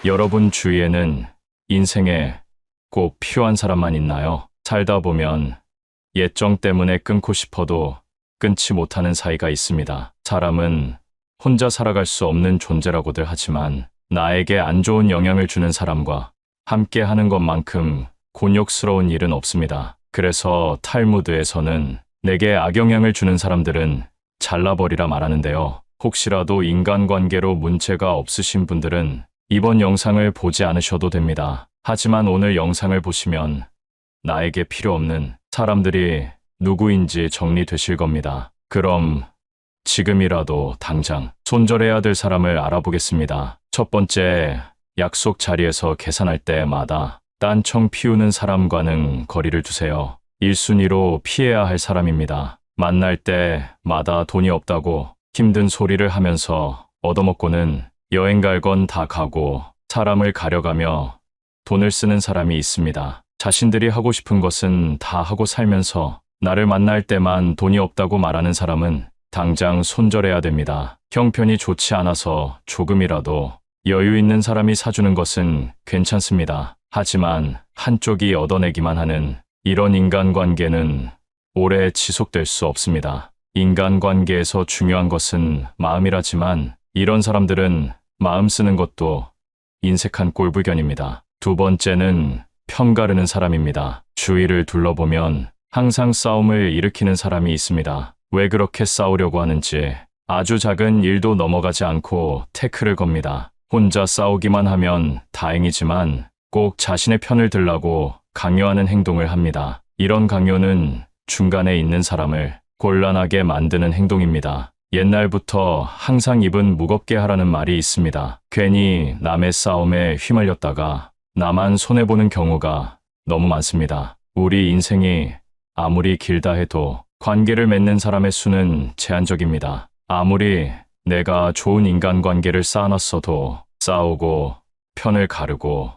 여러분 주위에는 인생에 꼭 필요한 사람만 있나요? 살다 보면 예정 때문에 끊고 싶어도 끊지 못하는 사이가 있습니다. 사람은 혼자 살아갈 수 없는 존재라고들 하지만 나에게 안 좋은 영향을 주는 사람과 함께 하는 것만큼 곤욕스러운 일은 없습니다. 그래서 탈무드에서는 내게 악영향을 주는 사람들은 잘라버리라 말하는데요. 혹시라도 인간관계로 문제가 없으신 분들은 이번 영상을 보지 않으셔도 됩니다. 하지만 오늘 영상을 보시면 나에게 필요 없는 사람들이 누구인지 정리되실 겁니다. 그럼 지금이라도 당장 손절해야 될 사람을 알아보겠습니다. 첫 번째, 약속 자리에서 계산할 때마다 딴청 피우는 사람과는 거리를 두세요. 1순위로 피해야 할 사람입니다. 만날 때마다 돈이 없다고 힘든 소리를 하면서 얻어먹고는 여행 갈 건 다 가고 사람을 가려가며 돈을 쓰는 사람이 있습니다. 자신들이 하고 싶은 것은 다 하고 살면서 나를 만날 때만 돈이 없다고 말하는 사람은 당장 손절해야 됩니다. 형편이 좋지 않아서 조금이라도 여유 있는 사람이 사주는 것은 괜찮습니다. 하지만 한쪽이 얻어내기만 하는 이런 인간관계는 오래 지속될 수 없습니다. 인간관계에서 중요한 것은 마음이라지만 이런 사람들은 마음 쓰는 것도 인색한 꼴불견입니다. 두 번째는 편가르는 사람입니다. 주위를 둘러보면 항상 싸움을 일으키는 사람이 있습니다. 왜 그렇게 싸우려고 하는지 아주 작은 일도 넘어가지 않고 태클을 겁니다. 혼자 싸우기만 하면 다행이지만 꼭 자신의 편을 들라고 강요하는 행동을 합니다. 이런 강요는 중간에 있는 사람을 곤란하게 만드는 행동입니다. 옛날부터 항상 입은 무겁게 하라는 말이 있습니다. 괜히 남의 싸움에 휘말렸다가 나만 손해보는 경우가 너무 많습니다. 우리 인생이 아무리 길다 해도 관계를 맺는 사람의 수는 제한적입니다. 아무리 내가 좋은 인간관계를 쌓아놨어도 싸우고 편을 가르고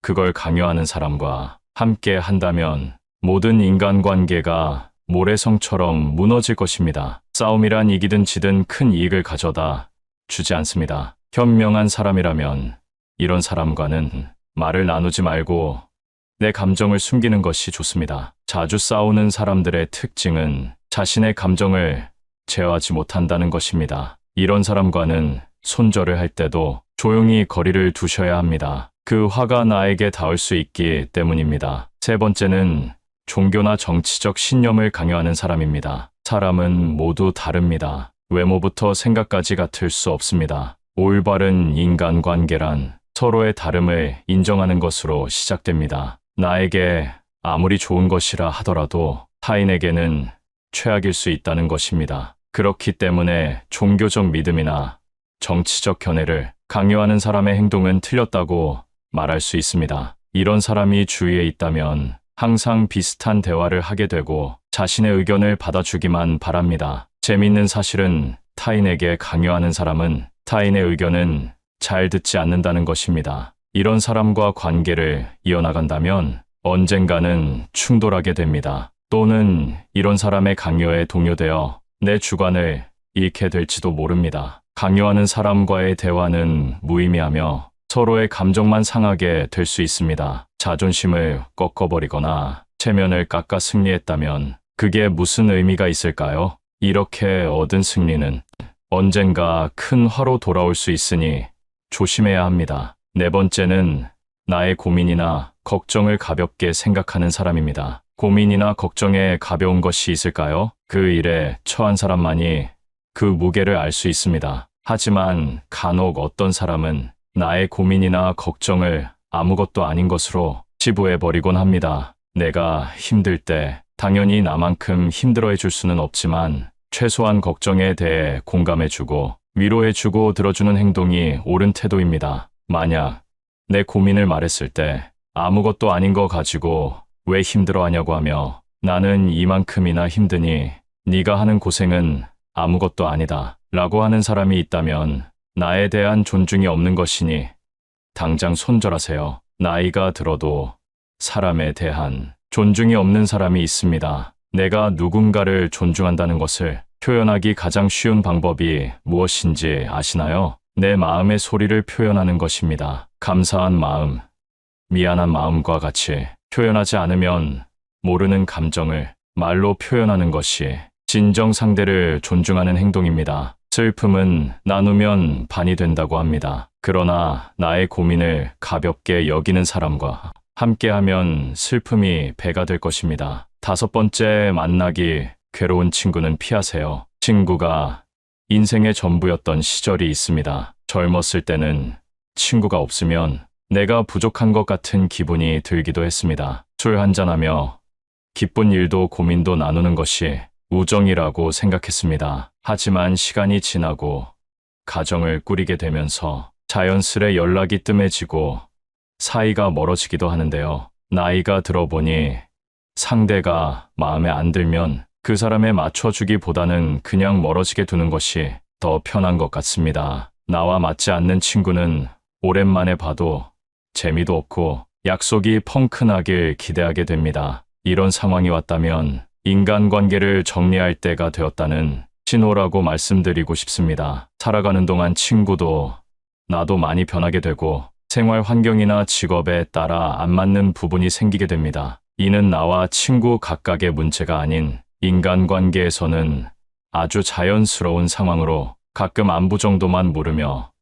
그걸 강요하는 사람과 함께 한다면 모든 인간관계가 모래성처럼 무너질 것입니다. 싸움이란 이기든 지든 큰 이익을 가져다 주지 않습니다. 현명한 사람이라면 이런 사람과는 말을 나누지 말고 내 감정을 숨기는 것이 좋습니다. 자주 싸우는 사람들의 특징은 자신의 감정을 제어하지 못한다는 것입니다. 이런 사람과는 손절을 할 때도 조용히 거리를 두셔야 합니다. 그 화가 나에게 닿을 수 있기 때문입니다. 세 번째는 종교나 정치적 신념을 강요하는 사람입니다. 사람은 모두 다릅니다. 외모부터 생각까지 같을 수 없습니다. 올바른 인간관계란 서로의 다름을 인정하는 것으로 시작됩니다. 나에게 아무리 좋은 것이라 하더라도 타인에게는 최악일 수 있다는 것입니다. 그렇기 때문에 종교적 믿음이나 정치적 견해를 강요하는 사람의 행동은 틀렸다고 말할 수 있습니다. 이런 사람이 주위에 있다면 항상 비슷한 대화를 하게 되고 자신의 의견을 받아주기만 바랍니다. 재밌는 사실은 타인에게 강요하는 사람은 타인의 의견은 잘 듣지 않는다는 것입니다. 이런 사람과 관계를 이어나간다면 언젠가는 충돌하게 됩니다. 또는 이런 사람의 강요에 동요되어 내 주관을 잃게 될지도 모릅니다. 강요하는 사람과의 대화는 무의미하며 서로의 감정만 상하게 될 수 있습니다. 자존심을 꺾어버리거나 체면을 깎아 승리했다면 그게 무슨 의미가 있을까요? 이렇게 얻은 승리는 언젠가 큰 화로 돌아올 수 있으니 조심해야 합니다. 네 번째는 나의 고민이나 걱정을 가볍게 생각하는 사람입니다. 고민이나 걱정에 가벼운 것이 있을까요? 그 일에 처한 사람만이 그 무게를 알 수 있습니다. 하지만 간혹 어떤 사람은 나의 고민이나 걱정을 아무것도 아닌 것으로 치부해버리곤 합니다. 내가 힘들 때 당연히 나만큼 힘들어해 줄 수는 없지만 최소한 걱정에 대해 공감해주고 위로해주고 들어주는 행동이 옳은 태도입니다. 만약 내 고민을 말했을 때 아무것도 아닌 거 가지고 왜 힘들어하냐고 하며 나는 이만큼이나 힘드니 네가 하는 고생은 아무것도 아니다 라고 하는 사람이 있다면 나에 대한 존중이 없는 것이니 당장 손절하세요. 나이가 들어도 사람에 대한 존중이 없는 사람이 있습니다. 내가 누군가를 존중한다는 것을 표현하기 가장 쉬운 방법이 무엇인지 아시나요? 내 마음의 소리를 표현하는 것입니다. 감사한 마음, 미안한 마음과 같이 표현하지 않으면 모르는 감정을 말로 표현하는 것이 진정 상대를 존중하는 행동입니다. 슬픔은 나누면 반이 된다고 합니다. 그러나 나의 고민을 가볍게 여기는 사람과 함께하면 슬픔이 배가 될 것입니다. 5번째, 만나기 괴로운 친구는 피하세요. 친구가 인생의 전부였던 시절이 있습니다. 젊었을 때는 친구가 없으면 내가 부족한 것 같은 기분이 들기도 했습니다. 술 한잔하며 기쁜 일도 고민도 나누는 것이 우정이라고 생각했습니다. 하지만 시간이 지나고 가정을 꾸리게 되면서 자연스레 연락이 뜸해지고 사이가 멀어지기도 하는데요. 나이가 들어보니 상대가 마음에 안 들면 그 사람에 맞춰주기보다는 그냥 멀어지게 두는 것이 더 편한 것 같습니다. 나와 맞지 않는 친구는 오랜만에 봐도 재미도 없고 약속이 펑크나길 기대하게 됩니다. 이런 상황이 왔다면 인간관계를 정리할 때가 되었다는 신호라고 말씀드리고 싶습니다. 살아가는 동안 친구도 나도 많이 변하게 되고 생활 환경이나 직업에 따라 안 맞는 부분이 생기게 됩니다. 이는 나와 친구 각각의 문제가 아닌 인간관계에서는 아주 자연스러운 상황으로 가끔 안부 정도만 물으며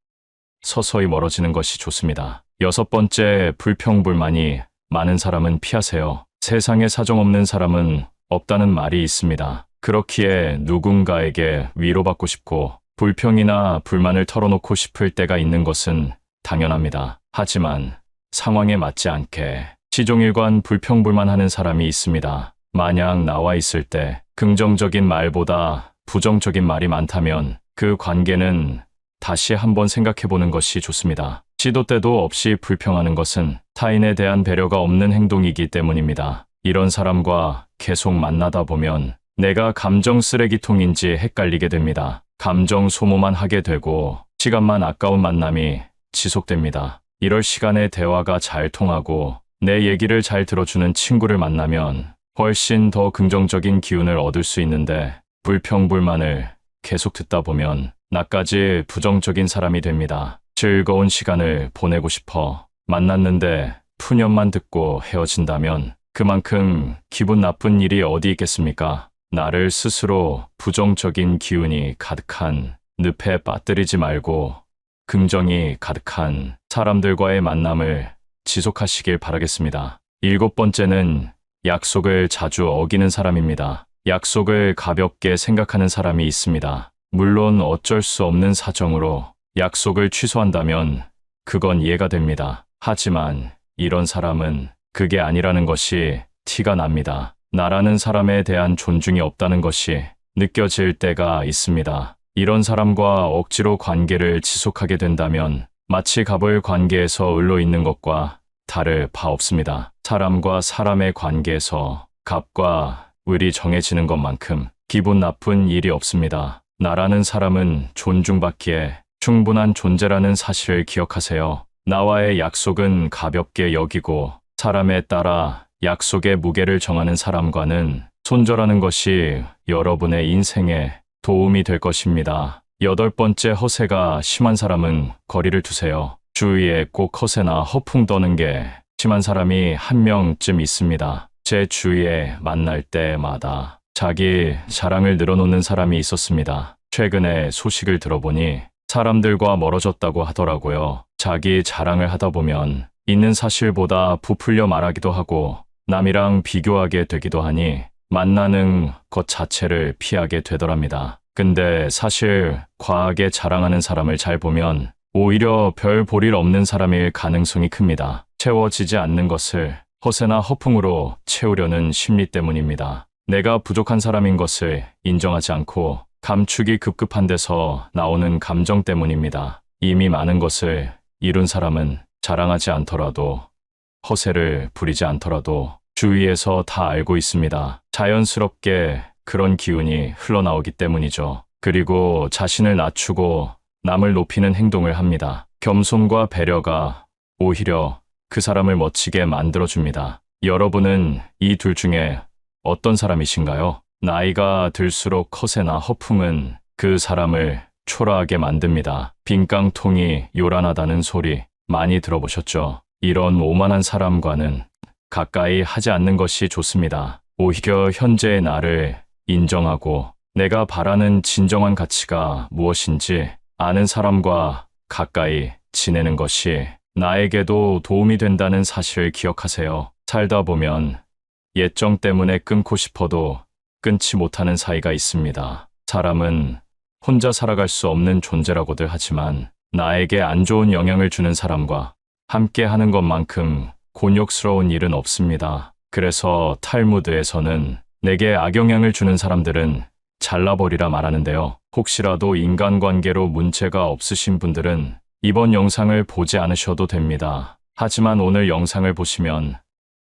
서서히 멀어지는 것이 좋습니다. 6번째, 불평불만이 많은 사람은 피하세요. 세상에 사정없는 사람은 없다는 말이 있습니다. 그렇기에 누군가에게 위로받고 싶고 불평이나 불만을 털어놓고 싶을 때가 있는 것은 당연합니다. 하지만 상황에 맞지 않게 시종일관 불평불만하는 사람이 있습니다. 만약 나와 있을 때 긍정적인 말보다 부정적인 말이 많다면 그 관계는 다시 한번 생각해보는 것이 좋습니다. 시도 때도 없이 불평하는 것은 타인에 대한 배려가 없는 행동이기 때문입니다. 이런 사람과 계속 만나다 보면 내가 감정 쓰레기통인지 헷갈리게 됩니다. 감정 소모만 하게 되고 시간만 아까운 만남이 지속됩니다. 이럴 시간에 대화가 잘 통하고 내 얘기를 잘 들어주는 친구를 만나면 훨씬 더 긍정적인 기운을 얻을 수 있는데 불평불만을 계속 듣다 보면 나까지 부정적인 사람이 됩니다. 즐거운 시간을 보내고 싶어 만났는데 푸념만 듣고 헤어진다면 그만큼 기분 나쁜 일이 어디 있겠습니까? 나를 스스로 부정적인 기운이 가득한 늪에 빠뜨리지 말고 긍정이 가득한 사람들과의 만남을 지속하시길 바라겠습니다. 7번째는 약속을 자주 어기는 사람입니다. 약속을 가볍게 생각하는 사람이 있습니다. 물론 어쩔 수 없는 사정으로 약속을 취소한다면 그건 이해가 됩니다. 하지만 이런 사람은 그게 아니라는 것이 티가 납니다. 나라는 사람에 대한 존중이 없다는 것이 느껴질 때가 있습니다. 이런 사람과 억지로 관계를 지속하게 된다면 마치 갑을 관계에서 을로 있는 것과 다를 바 없습니다. 사람과 사람의 관계에서 갑과 을이 정해지는 것만큼 기분 나쁜 일이 없습니다. 나라는 사람은 존중받기에 충분한 존재라는 사실을 기억하세요. 나와의 약속은 가볍게 여기고 사람에 따라 약속의 무게를 정하는 사람과는 손절하는 것이 여러분의 인생에 도움이 될 것입니다. 8번째, 허세가 심한 사람은 거리를 두세요. 주위에 꼭 허세나 허풍 떠는 게 심한 사람이 한 명쯤 있습니다. 제 주위에 만날 때마다 자기 자랑을 늘어놓는 사람이 있었습니다. 최근에 소식을 들어보니 사람들과 멀어졌다고 하더라고요. 자기 자랑을 하다 보면 있는 사실보다 부풀려 말하기도 하고 남이랑 비교하게 되기도 하니 만나는 것 자체를 피하게 되더랍니다. 근데 사실 과하게 자랑하는 사람을 잘 보면 오히려 별 볼일 없는 사람일 가능성이 큽니다. 채워지지 않는 것을 허세나 허풍으로 채우려는 심리 때문입니다. 내가 부족한 사람인 것을 인정하지 않고 감추기 급급한 데서 나오는 감정 때문입니다. 이미 많은 것을 이룬 사람은 자랑하지 않더라도 허세를 부리지 않더라도 주위에서 다 알고 있습니다. 자연스럽게 그런 기운이 흘러나오기 때문이죠. 그리고 자신을 낮추고 남을 높이는 행동을 합니다. 겸손과 배려가 오히려 그 사람을 멋지게 만들어줍니다. 여러분은 이 둘 중에 어떤 사람이신가요? 나이가 들수록 허세나 허풍은 그 사람을 초라하게 만듭니다. 빈 깡통이 요란하다는 소리 많이 들어보셨죠? 이런 오만한 사람과는 가까이 하지 않는 것이 좋습니다. 오히려 현재의 나를 인정하고 내가 바라는 진정한 가치가 무엇인지 아는 사람과 가까이 지내는 것이 나에게도 도움이 된다는 사실을 기억하세요. 살다 보면 예정 때문에 끊고 싶어도 끊지 못하는 사이가 있습니다. 사람은 혼자 살아갈 수 없는 존재라고들 하지만 나에게 안 좋은 영향을 주는 사람과 함께 하는 것만큼 곤욕스러운 일은 없습니다. 그래서 탈무드에서는 내게 악영향을 주는 사람들은 잘라버리라 말하는데요. 혹시라도 인간관계로 문제가 없으신 분들은 이번 영상을 보지 않으셔도 됩니다. 하지만 오늘 영상을 보시면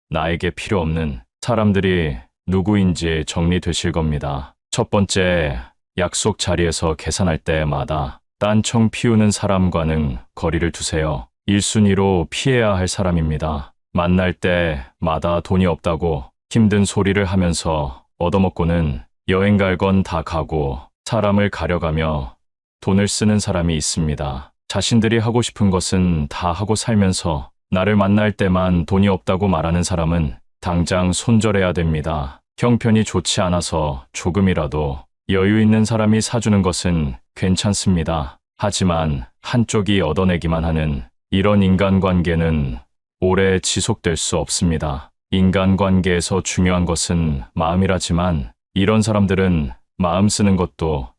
나에게 필요 없는 사람들이 누구인지 정리되실 겁니다. 첫 번째, 약속 자리에서 계산할 때마다 딴청 피우는 사람과는 거리를 두세요. 1순위로 피해야 할 사람입니다. 만날 때마다 돈이 없다고 힘든 소리를 하면서 얻어먹고는 여행 갈 건 다 가고 사람을 가려가며 돈을 쓰는 사람이 있습니다. 자신들이 하고 싶은 것은 다 하고 살면서 나를 만날 때만 돈이 없다고 말하는 사람은 당장 손절해야 됩니다. 형편이 좋지 않아서 조금이라도 여유 있는 사람이 사주는 것은 괜찮습니다. 하지만 한쪽이 얻어내기만 하는 이런 인간관계는 오래 지속될 수 없습니다. 인간관계에서 중요한 것은 마음이라지만 이런 사람들은 마음 쓰는 것도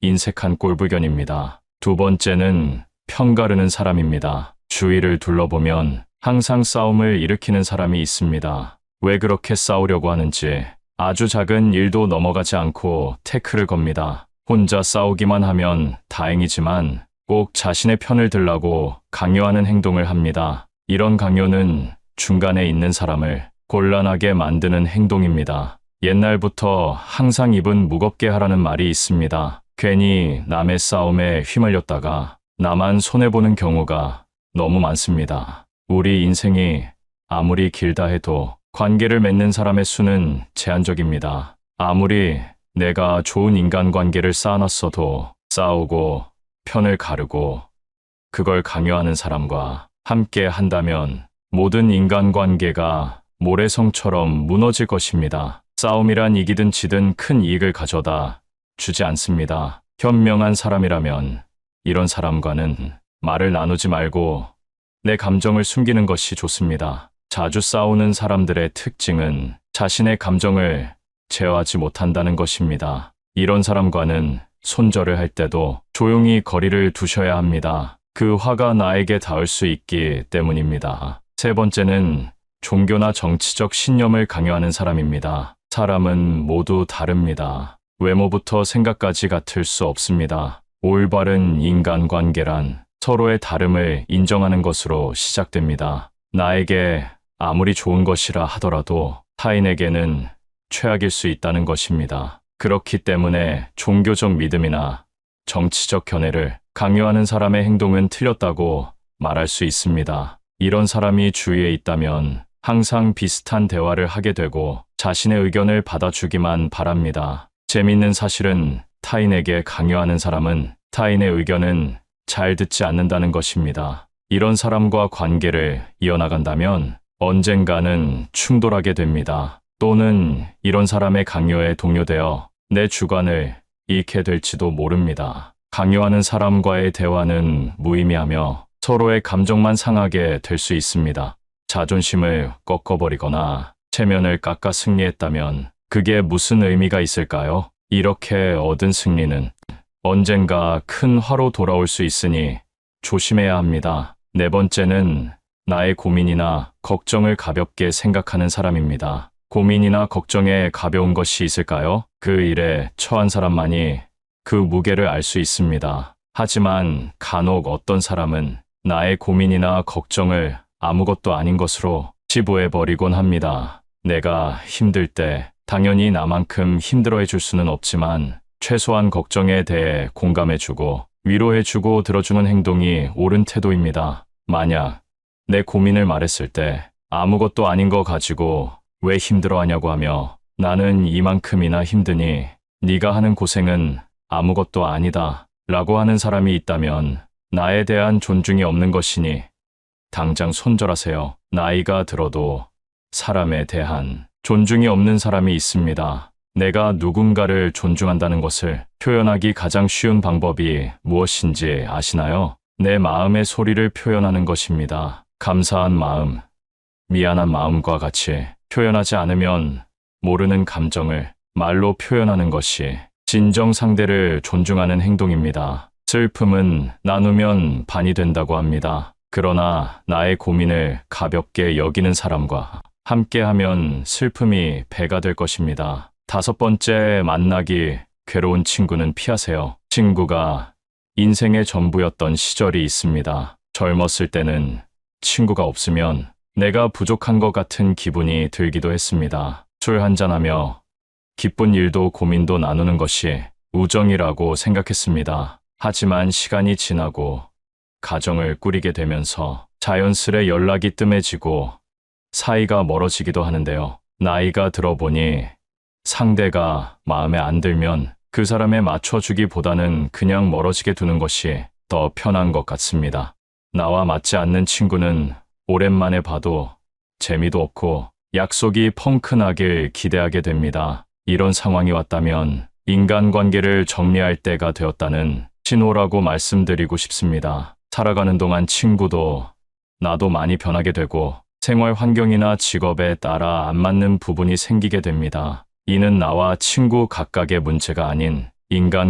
인색한 꼴불견입니다. 두 번째는 편가르는 사람입니다. 주위를 둘러보면 항상 싸움을 일으키는 사람이 있습니다. 왜 그렇게 싸우려고 하는지 아주 작은 일도 넘어가지 않고 태클을 겁니다. 혼자 싸우기만 하면 다행이지만 꼭 자신의 편을 들라고 강요하는 행동을 합니다. 이런 강요는 중간에 있는 사람을 곤란하게 만드는 행동입니다. 옛날부터 항상 입은 무겁게 하라는 말이 있습니다. 괜히 남의 싸움에 휘말렸다가 나만 손해보는 경우가 너무 많습니다. 우리 인생이 아무리 길다 해도 관계를 맺는 사람의 수는 제한적입니다. 아무리 내가 좋은 인간관계를 쌓아놨어도 싸우고 편을 가르고 그걸 강요하는 사람과 함께 한다면 모든 인간관계가 모래성처럼 무너질 것입니다. 싸움이란 이기든 지든 큰 이익을 가져다 주지 않습니다. 현명한 사람이라면 이런 사람과는 말을 나누지 말고 내 감정을 숨기는 것이 좋습니다. 자주 싸우는 사람들의 특징은 자신의 감정을 제어하지 못한다는 것입니다. 이런 사람과는 손절을 할 때도 조용히 거리를 두셔야 합니다. 그 화가 나에게 닿을 수 있기 때문입니다. 세 번째는 종교나 정치적 신념을 강요하는 사람입니다. 사람은 모두 다릅니다. 외모부터 생각까지 같을 수 없습니다. 올바른 인간관계란 서로의 다름을 인정하는 것으로 시작됩니다. 나에게 아무리 좋은 것이라 하더라도 타인에게는 최악일 수 있다는 것입니다. 그렇기 때문에 종교적 믿음이나 정치적 견해를 강요하는 사람의 행동은 틀렸다고 말할 수 있습니다. 이런 사람이 주위에 있다면 항상 비슷한 대화를 하게 되고 자신의 의견을 받아주기만 바랍니다. 재밌는 사실은 타인에게 강요하는 사람은 타인의 의견은 잘 듣지 않는다는 것입니다. 이런 사람과 관계를 이어나간다면 언젠가는 충돌하게 됩니다. 또는 이런 사람의 강요에 동요되어 내 주관을 잃게 될지도 모릅니다. 강요하는 사람과의 대화는 무의미하며 서로의 감정만 상하게 될 수 있습니다. 자존심을 꺾어버리거나 체면을 깎아 승리했다면 그게 무슨 의미가 있을까요? 이렇게 얻은 승리는 언젠가 큰 화로 돌아올 수 있으니 조심해야 합니다. 네 번째는 나의 고민이나 걱정을 가볍게 생각하는 사람입니다. 고민이나 걱정에 가벼운 것이 있을까요? 그 일에 처한 사람만이 그 무게를 알 수 있습니다. 하지만 간혹 어떤 사람은 나의 고민이나 걱정을 아무것도 아닌 것으로 치부해버리곤 합니다. 내가 힘들 때 당연히 나만큼 힘들어해 줄 수는 없지만 최소한 걱정에 대해 공감해주고 위로해주고 들어주는 행동이 옳은 태도입니다. 만약 내 고민을 말했을 때 아무것도 아닌 거 가지고 왜 힘들어하냐고 하며 나는 이만큼이나 힘드니 네가 하는 고생은 아무것도 아니다 라고 하는 사람이 있다면 나에 대한 존중이 없는 것이니 당장 손절하세요. 나이가 들어도 사람에 대한 존중이 없는 사람이 있습니다. 내가 누군가를 존중한다는 것을 표현하기 가장 쉬운 방법이 무엇인지 아시나요? 내 마음의 소리를 표현하는 것입니다. 감사한 마음, 미안한 마음과 같이 표현하지 않으면 모르는 감정을 말로 표현하는 것이 진정 상대를 존중하는 행동입니다. 슬픔은 나누면 반이 된다고 합니다. 그러나 나의 고민을 가볍게 여기는 사람과 함께하면 슬픔이 배가 될 것입니다. 5번째, 만나기 괴로운 친구는 피하세요. 친구가 인생의 전부였던 시절이 있습니다. 젊었을 때는 친구가 없으면 내가 부족한 것 같은 기분이 들기도 했습니다. 술 한잔하며 기쁜 일도 고민도 나누는 것이 우정이라고 생각했습니다. 하지만 시간이 지나고 가정을 꾸리게 되면서 자연스레 연락이 뜸해지고 사이가 멀어지기도 하는데요. 나이가 들어보니 상대가 마음에 안 들면 그 사람에 맞춰주기보다는 그냥 멀어지게 두는 것이 더 편한 것 같습니다. 나와 맞지 않는 친구는 오랜만에 봐도 재미도 없고 약속이 펑크나길 기대하게 됩니다. 이런 상황이 왔다면 인간관계를 정리할 때가 되었다는 신호라고 말씀드리고 싶습니다. 살아가는 동안 친구도 나도 많이 변하게 되고 생활 환경이나 직업에 따라 안 맞는 부분이 생기게 됩니다. 이는 나와 친구 각각의 문제가 아닌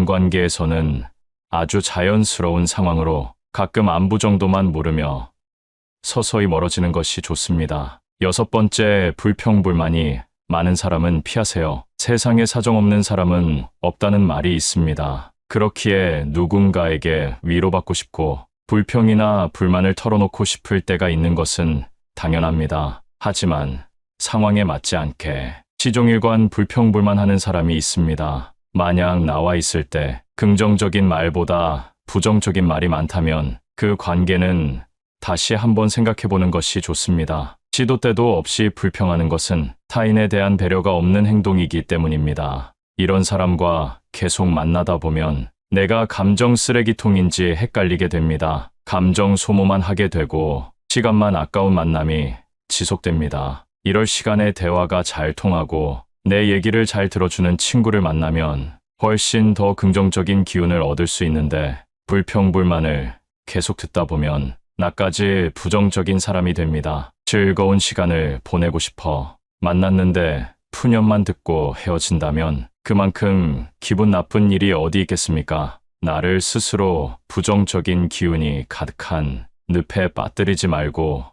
인간관계에서는 아주 자연스러운 상황으로 가끔 안부 정도만 물으며 서서히 멀어지는 것이 좋습니다. 6번째, 불평불만이 많은 사람은 피하세요. 세상에 사정없는 사람은 없다는 말이 있습니다. 그렇기에 누군가에게 위로받고 싶고 불평이나 불만을 털어놓고 싶을 때가 있는 것은 당연합니다. 하지만 상황에 맞지 않게 시종일관 불평불만하는 사람이 있습니다. 만약 나와 있을 때 긍정적인 말보다 부정적인 말이 많다면 그 관계는 다시 한번 생각해보는 것이 좋습니다. 시도 때도 없이 불평하는 것은 타인에 대한 배려가 없는 행동이기 때문입니다. 이런 사람과 계속 만나다 보면 내가 감정 쓰레기통인지 헷갈리게 됩니다. 감정 소모만 하게 되고 시간만 아까운 만남이 지속됩니다. 이럴 시간에 대화가 잘 통하고 내 얘기를 잘 들어주는 친구를 만나면 훨씬 더 긍정적인 기운을 얻을 수 있는데 불평불만을 계속 듣다 보면 나까지 부정적인 사람이 됩니다. 즐거운 시간을 보내고 싶어 만났는데 푸념만 듣고 헤어진다면 그만큼 기분 나쁜 일이 어디 있겠습니까? 나를 스스로 부정적인 기운이 가득한 늪에 빠뜨리지 말고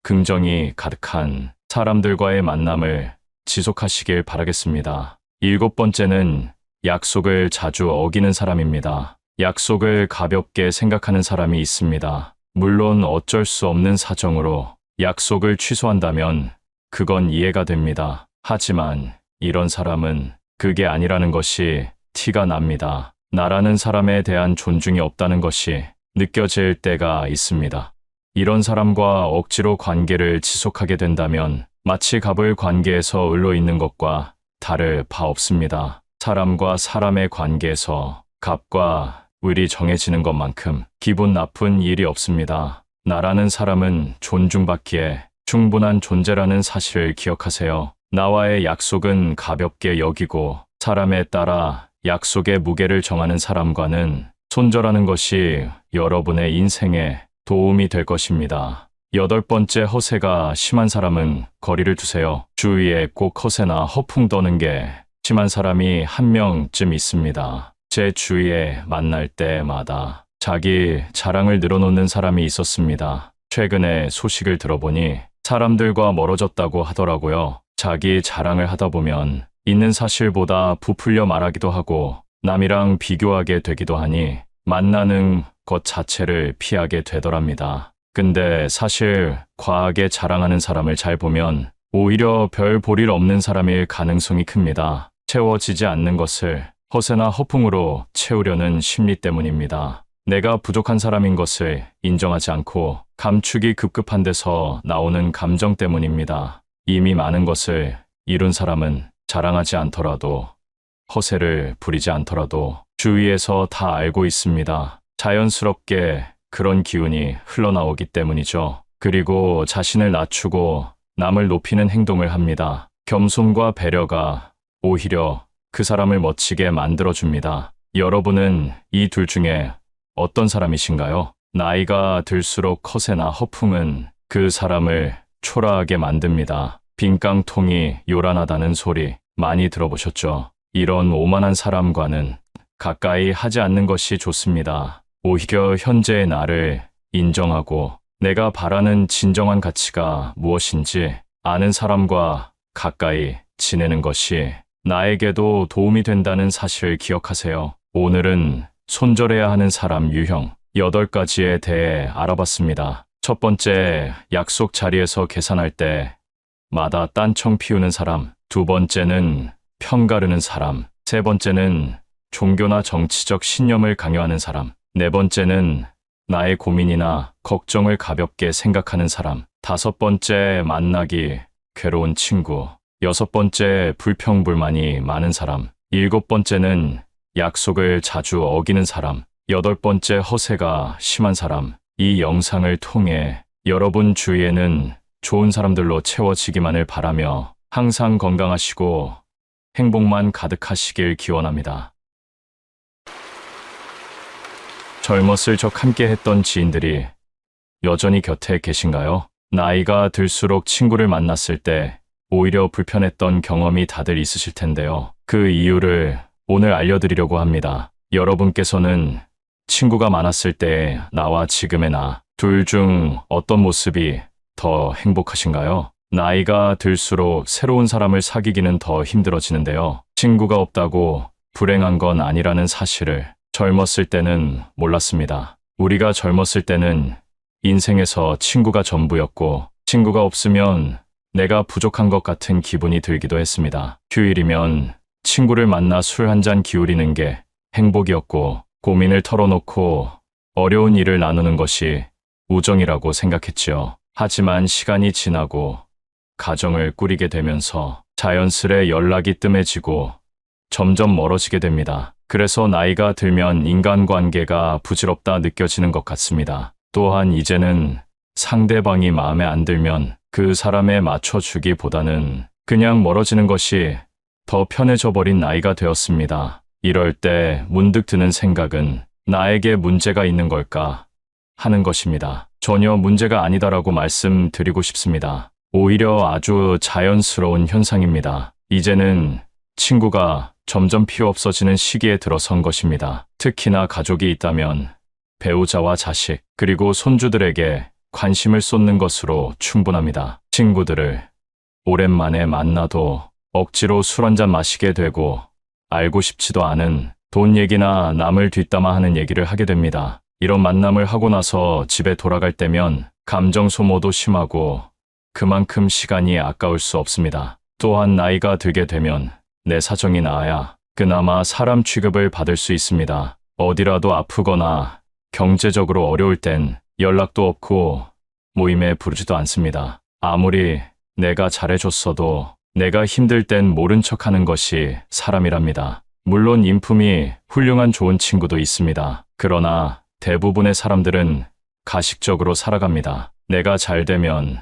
긍정이 가득한 사람들과의 만남을 지속하시길 바라겠습니다. 7번째는 약속을 자주 어기는 사람입니다. 약속을 가볍게 생각하는 사람이 있습니다. 물론 어쩔 수 없는 사정으로 약속을 취소한다면 그건 이해가 됩니다. 하지만 이런 사람은 그게 아니라는 것이 티가 납니다. 나라는 사람에 대한 존중이 없다는 것이 느껴질 때가 있습니다. 이런 사람과 억지로 관계를 지속하게 된다면 마치 갑을 관계에서 을로 있는 것과 다를 바 없습니다. 사람과 사람의 관계에서 갑과 을이 정해지는 것만큼 기분 나쁜 일이 없습니다. 나라는 사람은 존중받기에 충분한 존재라는 사실을 기억하세요. 나와의 약속은 가볍게 여기고 사람에 따라 약속의 무게를 정하는 사람과는 손절하는 것이 여러분의 인생에 도움이 될 것입니다. 8번째, 허세가 심한 사람은 거리를 두세요. 주위에 꼭 허세나 허풍 떠는 게 심한 사람이 한 명쯤 있습니다. 제 주위에 만날 때마다 자기 자랑을 늘어놓는 사람이 있었습니다. 최근에 소식을 들어보니 사람들과 멀어졌다고 하더라고요. 자기 자랑을 하다 보면 있는 사실보다 부풀려 말하기도 하고 남이랑 비교하게 되기도 하니 만나는 것 자체를 피하게 되더랍니다. 근데 사실 과하게 자랑하는 사람을 잘 보면 오히려 별 볼 일 없는 사람일 가능성이 큽니다. 채워지지 않는 것을 허세나 허풍으로 채우려는 심리 때문입니다. 내가 부족한 사람인 것을 인정하지 않고 감추기 급급한 데서 나오는 감정 때문입니다. 이미 많은 것을 이룬 사람은 자랑하지 않더라도 허세를 부리지 않더라도 주위에서 다 알고 있습니다. 자연스럽게 그런 기운이 흘러나오기 때문이죠. 그리고 자신을 낮추고 남을 높이는 행동을 합니다. 겸손과 배려가 오히려 그 사람을 멋지게 만들어줍니다. 여러분은 이 둘 중에 어떤 사람이신가요? 나이가 들수록 허세나 허풍은 그 사람을 초라하게 만듭니다. 빈깡통이 요란하다는 소리 많이 들어보셨죠? 이런 오만한 사람과는 가까이 하지 않는 것이 좋습니다. 오히려 현재의 나를 인정하고 내가 바라는 진정한 가치가 무엇인지 아는 사람과 가까이 지내는 것이 나에게도 도움이 된다는 사실을 기억하세요. 오늘은 손절해야 하는 사람 유형 8가지에 대해 알아봤습니다. 첫 번째, 약속 자리에서 계산할 때마다 딴청 피우는 사람. 두 번째는 편가르는 사람. 세 번째는 종교나 정치적 신념을 강요하는 사람. 네 번째는 나의 고민이나 걱정을 가볍게 생각하는 사람. 다섯 번째, 만나기 괴로운 친구. 여섯 번째, 불평불만이 많은 사람. 일곱 번째는 약속을 자주 어기는 사람. 여덟 번째, 허세가 심한 사람. 이 영상을 통해 여러분 주위에는 좋은 사람들로 채워지기만을 바라며 항상 건강하시고 행복만 가득하시길 기원합니다. 젊었을 적 함께 했던 지인들이 여전히 곁에 계신가요? 나이가 들수록 친구를 만났을 때 오히려 불편했던 경험이 다들 있으실 텐데요. 그 이유를 오늘 알려드리려고 합니다. 여러분께서는 친구가 많았을 때 나와 지금의 나, 둘 중 어떤 모습이 더 행복하신가요? 나이가 들수록 새로운 사람을 사귀기는 더 힘들어지는데요. 친구가 없다고 불행한 건 아니라는 사실을 젊었을 때는 몰랐습니다. 우리가 젊었을 때는 인생에서 친구가 전부였고 친구가 없으면 내가 부족한 것 같은 기분이 들기도 했습니다. 휴일이면 친구를 만나 술 한잔 기울이는 게 행복이었고 고민을 털어놓고 어려운 일을 나누는 것이 우정이라고 생각했지요. 하지만 시간이 지나고 가정을 꾸리게 되면서 자연스레 연락이 뜸해지고 점점 멀어지게 됩니다. 그래서 나이가 들면 인간관계가 부질없다 느껴지는 것 같습니다. 또한 이제는 상대방이 마음에 안 들면 그 사람에 맞춰주기보다는 그냥 멀어지는 것이 더 편해져 버린 나이가 되었습니다. 이럴 때 문득 드는 생각은 나에게 문제가 있는 걸까 하는 것입니다. 전혀 문제가 아니다라고 말씀드리고 싶습니다. 오히려 아주 자연스러운 현상입니다. 이제는 친구가 점점 필요 없어지는 시기에 들어선 것입니다. 특히나 가족이 있다면 배우자와 자식, 그리고 손주들에게 관심을 쏟는 것으로 충분합니다. 친구들을 오랜만에 만나도 억지로 술 한잔 마시게 되고 알고 싶지도 않은 돈 얘기나 남을 뒷담화 하는 얘기를 하게 됩니다. 이런 만남을 하고 나서 집에 돌아갈 때면 감정 소모도 심하고 그만큼 시간이 아까울 수 없습니다. 또한 나이가 들게 되면 내 사정이 나아야 그나마 사람 취급을 받을 수 있습니다. 어디라도 아프거나 경제적으로 어려울 땐 연락도 없고 모임에 부르지도 않습니다. 아무리 내가 잘해줬어도 내가 힘들 땐 모른 척하는 것이 사람이랍니다. 물론 인품이 훌륭한 좋은 친구도 있습니다. 그러나 대부분의 사람들은 가식적으로 살아갑니다. 내가 잘 되면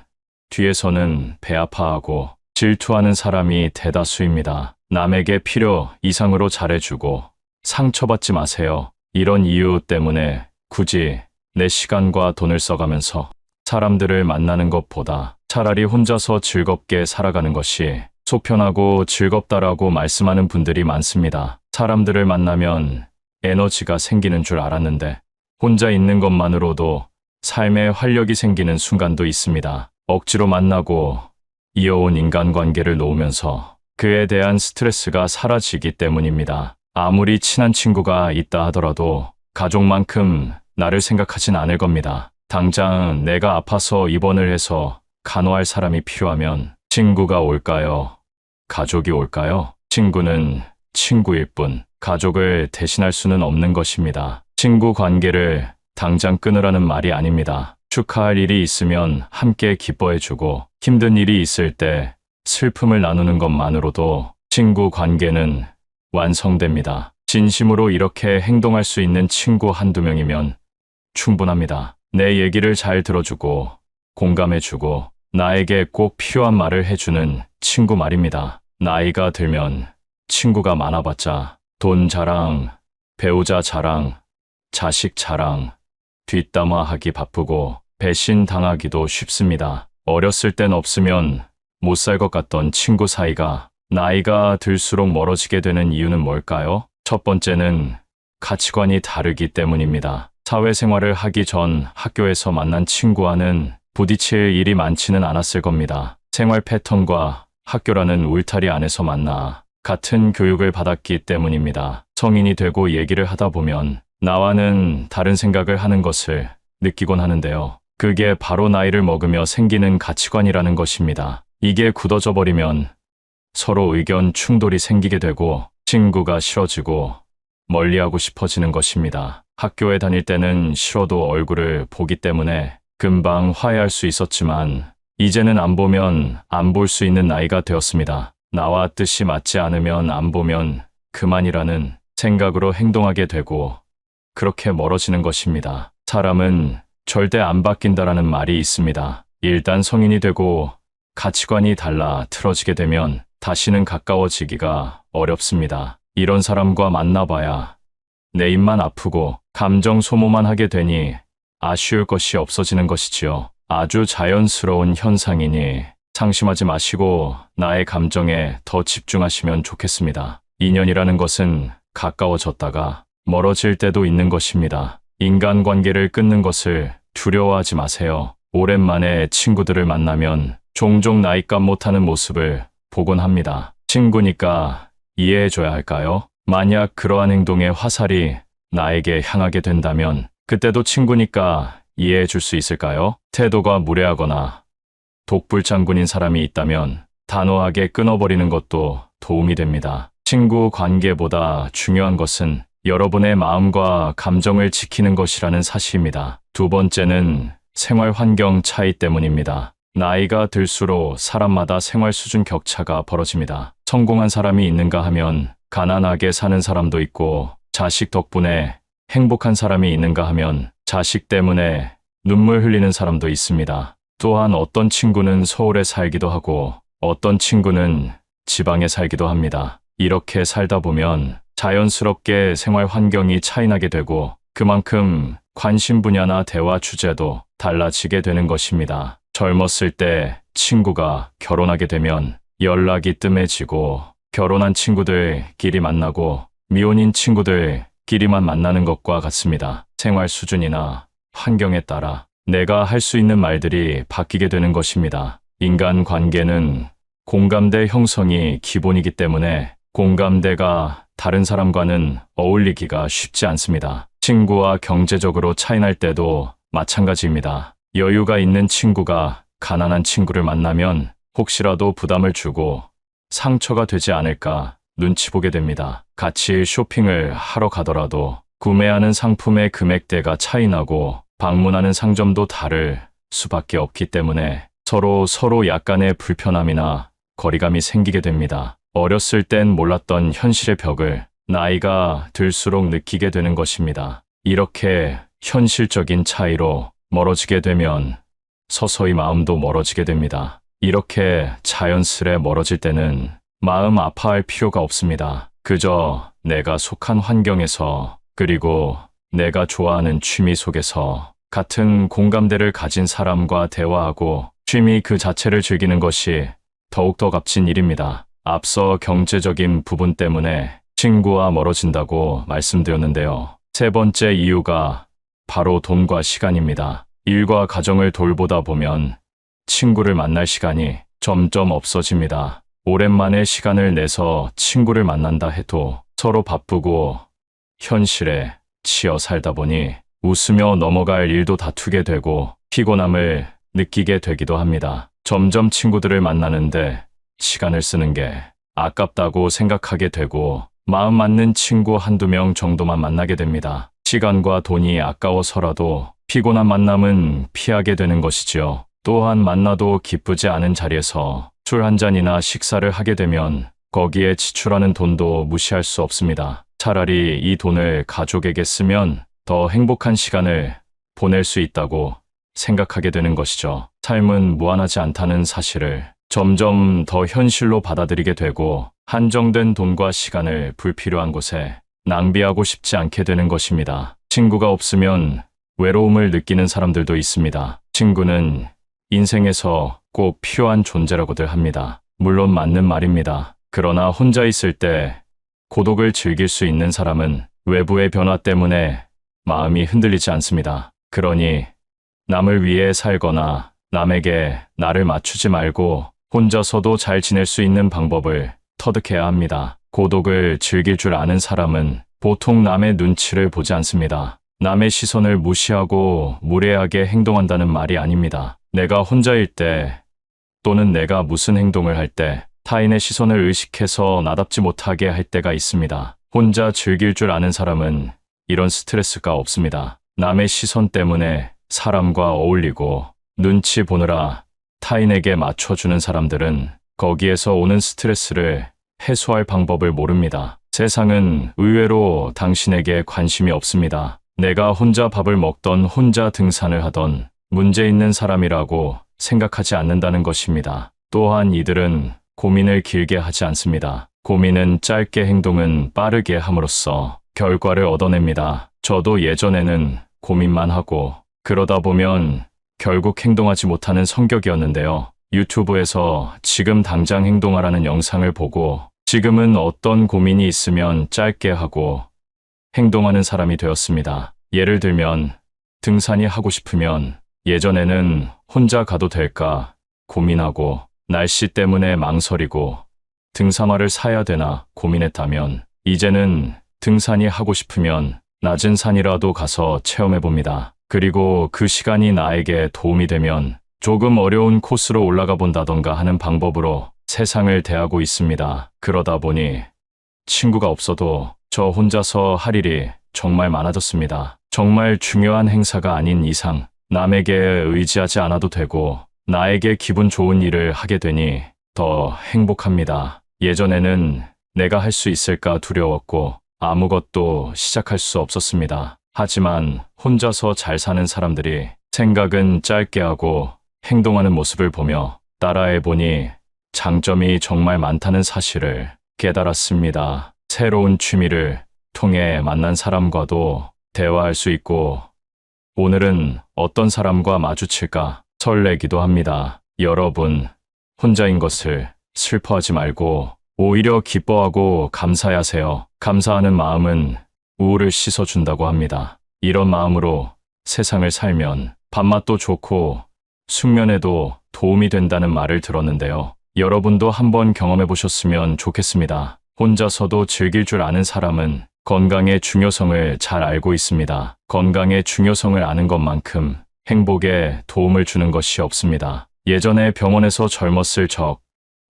뒤에서는 배 아파하고 질투하는 사람이 대다수입니다. 남에게 필요 이상으로 잘해주고 상처받지 마세요. 이런 이유 때문에 굳이 내 시간과 돈을 써가면서 사람들을 만나는 것보다 차라리 혼자서 즐겁게 살아가는 것이 속편하고 즐겁다라고 말씀하는 분들이 많습니다. 사람들을 만나면 에너지가 생기는 줄 알았는데 혼자 있는 것만으로도 삶에 활력이 생기는 순간도 있습니다. 억지로 만나고 이어온 인간관계를 놓으면서 그에 대한 스트레스가 사라지기 때문입니다. 아무리 친한 친구가 있다 하더라도 가족만큼 나를 생각하진 않을 겁니다. 당장 내가 아파서 입원을 해서 간호할 사람이 필요하면 친구가 올까요? 가족이 올까요? 친구는 친구일 뿐 가족을 대신할 수는 없는 것입니다. 친구 관계를 당장 끊으라는 말이 아닙니다. 축하할 일이 있으면 함께 기뻐해주고 힘든 일이 있을 때 슬픔을 나누는 것만으로도 친구 관계는 완성됩니다. 진심으로 이렇게 행동할 수 있는 친구 한두 명이면 충분합니다. 내 얘기를 잘 들어주고 공감해주고 나에게 꼭 필요한 말을 해주는 친구 말입니다. 나이가 들면 친구가 많아봤자 돈 자랑, 배우자 자랑, 자식 자랑, 뒷담화하기 바쁘고 배신 당하기도 쉽습니다. 어렸을 땐 없으면 못 살 것 같던 친구 사이가 나이가 들수록 멀어지게 되는 이유는 뭘까요? 첫 번째는 가치관이 다르기 때문입니다. 사회생활을 하기 전 학교에서 만난 친구와는 부딪힐 일이 많지는 않았을 겁니다. 생활 패턴과 학교라는 울타리 안에서 만나 같은 교육을 받았기 때문입니다. 성인이 되고 얘기를 하다 보면 나와는 다른 생각을 하는 것을 느끼곤 하는데요. 그게 바로 나이를 먹으며 생기는 가치관이라는 것입니다. 이게 굳어져 버리면 서로 의견 충돌이 생기게 되고 친구가 싫어지고 멀리하고 싶어지는 것입니다. 학교에 다닐 때는 싫어도 얼굴을 보기 때문에 금방 화해할 수 있었지만 이제는 안 보면 안 볼 수 있는 나이가 되었습니다. 나와 뜻이 맞지 않으면 안 보면 그만이라는 생각으로 행동하게 되고 그렇게 멀어지는 것입니다. 사람은 절대 안 바뀐다라는 말이 있습니다. 일단 성인이 되고 가치관이 달라 틀어지게 되면 다시는 가까워지기가 어렵습니다. 이런 사람과 만나봐야 내 입만 아프고 감정 소모만 하게 되니 아쉬울 것이 없어지는 것이지요. 아주 자연스러운 현상이니 상심하지 마시고 나의 감정에 더 집중하시면 좋겠습니다. 인연이라는 것은 가까워졌다가 멀어질 때도 있는 것입니다. 인간관계를 끊는 것을 두려워하지 마세요. 오랜만에 친구들을 만나면 종종 나이값 못하는 모습을 보곤 합니다. 친구니까 이해해줘야 할까요? 만약 그러한 행동의 화살이 나에게 향하게 된다면 그때도 친구니까 이해해줄 수 있을까요? 태도가 무례하거나 독불장군인 사람이 있다면 단호하게 끊어버리는 것도 도움이 됩니다. 친구 관계보다 중요한 것은 여러분의 마음과 감정을 지키는 것이라는 사실입니다. 두 번째는 생활 환경 차이 때문입니다. 나이가 들수록 사람마다 생활 수준 격차가 벌어집니다. 성공한 사람이 있는가 하면 가난하게 사는 사람도 있고 자식 덕분에 행복한 사람이 있는가 하면 자식 때문에 눈물 흘리는 사람도 있습니다. 또한 어떤 친구는 서울에 살기도 하고 어떤 친구는 지방에 살기도 합니다. 이렇게 살다 보면 자연스럽게 생활 환경이 차이나게 되고 그만큼 관심 분야나 대화 주제도 달라지게 되는 것입니다. 젊었을 때 친구가 결혼하게 되면 연락이 뜸해지고 결혼한 친구들끼리 만나고 미혼인 친구들끼리만 만나는 것과 같습니다. 생활 수준이나 환경에 따라 내가 할 수 있는 말들이 바뀌게 되는 것입니다. 인간 관계는 공감대 형성이 기본이기 때문에 공감대가 다른 사람과는 어울리기가 쉽지 않습니다. 친구와 경제적으로 차이날 때도 마찬가지입니다. 여유가 있는 친구가 가난한 친구를 만나면 혹시라도 부담을 주고 상처가 되지 않을까 눈치 보게 됩니다. 같이 쇼핑을 하러 가더라도 구매하는 상품의 금액대가 차이나고 방문하는 상점도 다를 수밖에 없기 때문에 서로 약간의 불편함이나 거리감이 생기게 됩니다. 어렸을 땐 몰랐던 현실의 벽을 나이가 들수록 느끼게 되는 것입니다. 이렇게 현실적인 차이로 멀어지게 되면 서서히 마음도 멀어지게 됩니다. 이렇게 자연스레 멀어질 때는 마음 아파할 필요가 없습니다. 그저 내가 속한 환경에서 그리고 내가 좋아하는 취미 속에서 같은 공감대를 가진 사람과 대화하고 취미 그 자체를 즐기는 것이 더욱더 값진 일입니다. 앞서 경제적인 부분 때문에 친구와 멀어진다고 말씀드렸는데요. 세 번째 이유가 바로 돈과 시간입니다. 일과 가정을 돌보다 보면 친구를 만날 시간이 점점 없어집니다. 오랜만에 시간을 내서 친구를 만난다 해도 서로 바쁘고 현실에 치여 살다 보니 웃으며 넘어갈 일도 다투게 되고 피곤함을 느끼게 되기도 합니다. 점점 친구들을 만나는데 시간을 쓰는 게 아깝다고 생각하게 되고 마음 맞는 친구 한두 명 정도만 만나게 됩니다. 시간과 돈이 아까워서라도 피곤한 만남은 피하게 되는 것이지요. 또한 만나도 기쁘지 않은 자리에서 술 한 잔이나 식사를 하게 되면 거기에 지출하는 돈도 무시할 수 없습니다. 차라리 이 돈을 가족에게 쓰면 더 행복한 시간을 보낼 수 있다고 생각하게 되는 것이죠. 삶은 무한하지 않다는 사실을 점점 더 현실로 받아들이게 되고 한정된 돈과 시간을 불필요한 곳에 낭비하고 싶지 않게 되는 것입니다. 친구가 없으면 외로움을 느끼는 사람들도 있습니다. 친구는 인생에서 꼭 필요한 존재라고들 합니다. 물론 맞는 말입니다. 그러나 혼자 있을 때 고독을 즐길 수 있는 사람은 외부의 변화 때문에 마음이 흔들리지 않습니다. 그러니 남을 위해 살거나 남에게 나를 맞추지 말고 혼자서도 잘 지낼 수 있는 방법을 터득해야 합니다. 고독을 즐길 줄 아는 사람은 보통 남의 눈치를 보지 않습니다. 남의 시선을 무시하고 무례하게 행동한다는 말이 아닙니다. 내가 혼자일 때 또는 내가 무슨 행동을 할 때 타인의 시선을 의식해서 나답지 못하게 할 때가 있습니다. 혼자 즐길 줄 아는 사람은 이런 스트레스가 없습니다. 남의 시선 때문에 사람과 어울리고 눈치 보느라 타인에게 맞춰주는 사람들은 거기에서 오는 스트레스를 해소할 방법을 모릅니다. 세상은 의외로 당신에게 관심이 없습니다. 내가 혼자 밥을 먹던 혼자 등산을 하던 문제 있는 사람이라고 생각하지 않는다는 것입니다. 또한 이들은 고민을 길게 하지 않습니다. 고민은 짧게 행동은 빠르게 함으로써 결과를 얻어냅니다. 저도 예전에는 고민만 하고 그러다 보면 결국 행동하지 못하는 성격이었는데요. 유튜브에서 지금 당장 행동하라는 영상을 보고 지금은 어떤 고민이 있으면 짧게 하고 행동하는 사람이 되었습니다. 예를 들면 등산이 하고 싶으면 예전에는 혼자 가도 될까 고민하고 날씨 때문에 망설이고 등산화를 사야 되나 고민했다면 이제는 등산이 하고 싶으면 낮은 산이라도 가서 체험해 봅니다. 그리고 그 시간이 나에게 도움이 되면 조금 어려운 코스로 올라가 본다던가 하는 방법으로 세상을 대하고 있습니다. 그러다 보니 친구가 없어도 저 혼자서 할 일이 정말 많아졌습니다. 정말 중요한 행사가 아닌 이상 남에게 의지하지 않아도 되고 나에게 기분 좋은 일을 하게 되니 더 행복합니다. 예전에는 내가 할 수 있을까 두려웠고 아무것도 시작할 수 없었습니다. 하지만 혼자서 잘 사는 사람들이 생각은 짧게 하고 행동하는 모습을 보며 따라해 보니 장점이 정말 많다는 사실을 깨달았습니다. 새로운 취미를 통해 만난 사람과도 대화할 수 있고 오늘은 어떤 사람과 마주칠까 설레기도 합니다. 여러분, 혼자인 것을 슬퍼하지 말고 오히려 기뻐하고 감사하세요. 감사하는 마음은 우울을 씻어준다고 합니다. 이런 마음으로 세상을 살면 밥맛도 좋고 숙면에도 도움이 된다는 말을 들었는데요. 여러분도 한번 경험해 보셨으면 좋겠습니다. 혼자서도 즐길 줄 아는 사람은 건강의 중요성을 잘 알고 있습니다. 건강의 중요성을 아는 것만큼 행복에 도움을 주는 것이 없습니다. 예전에 병원에서 젊었을 적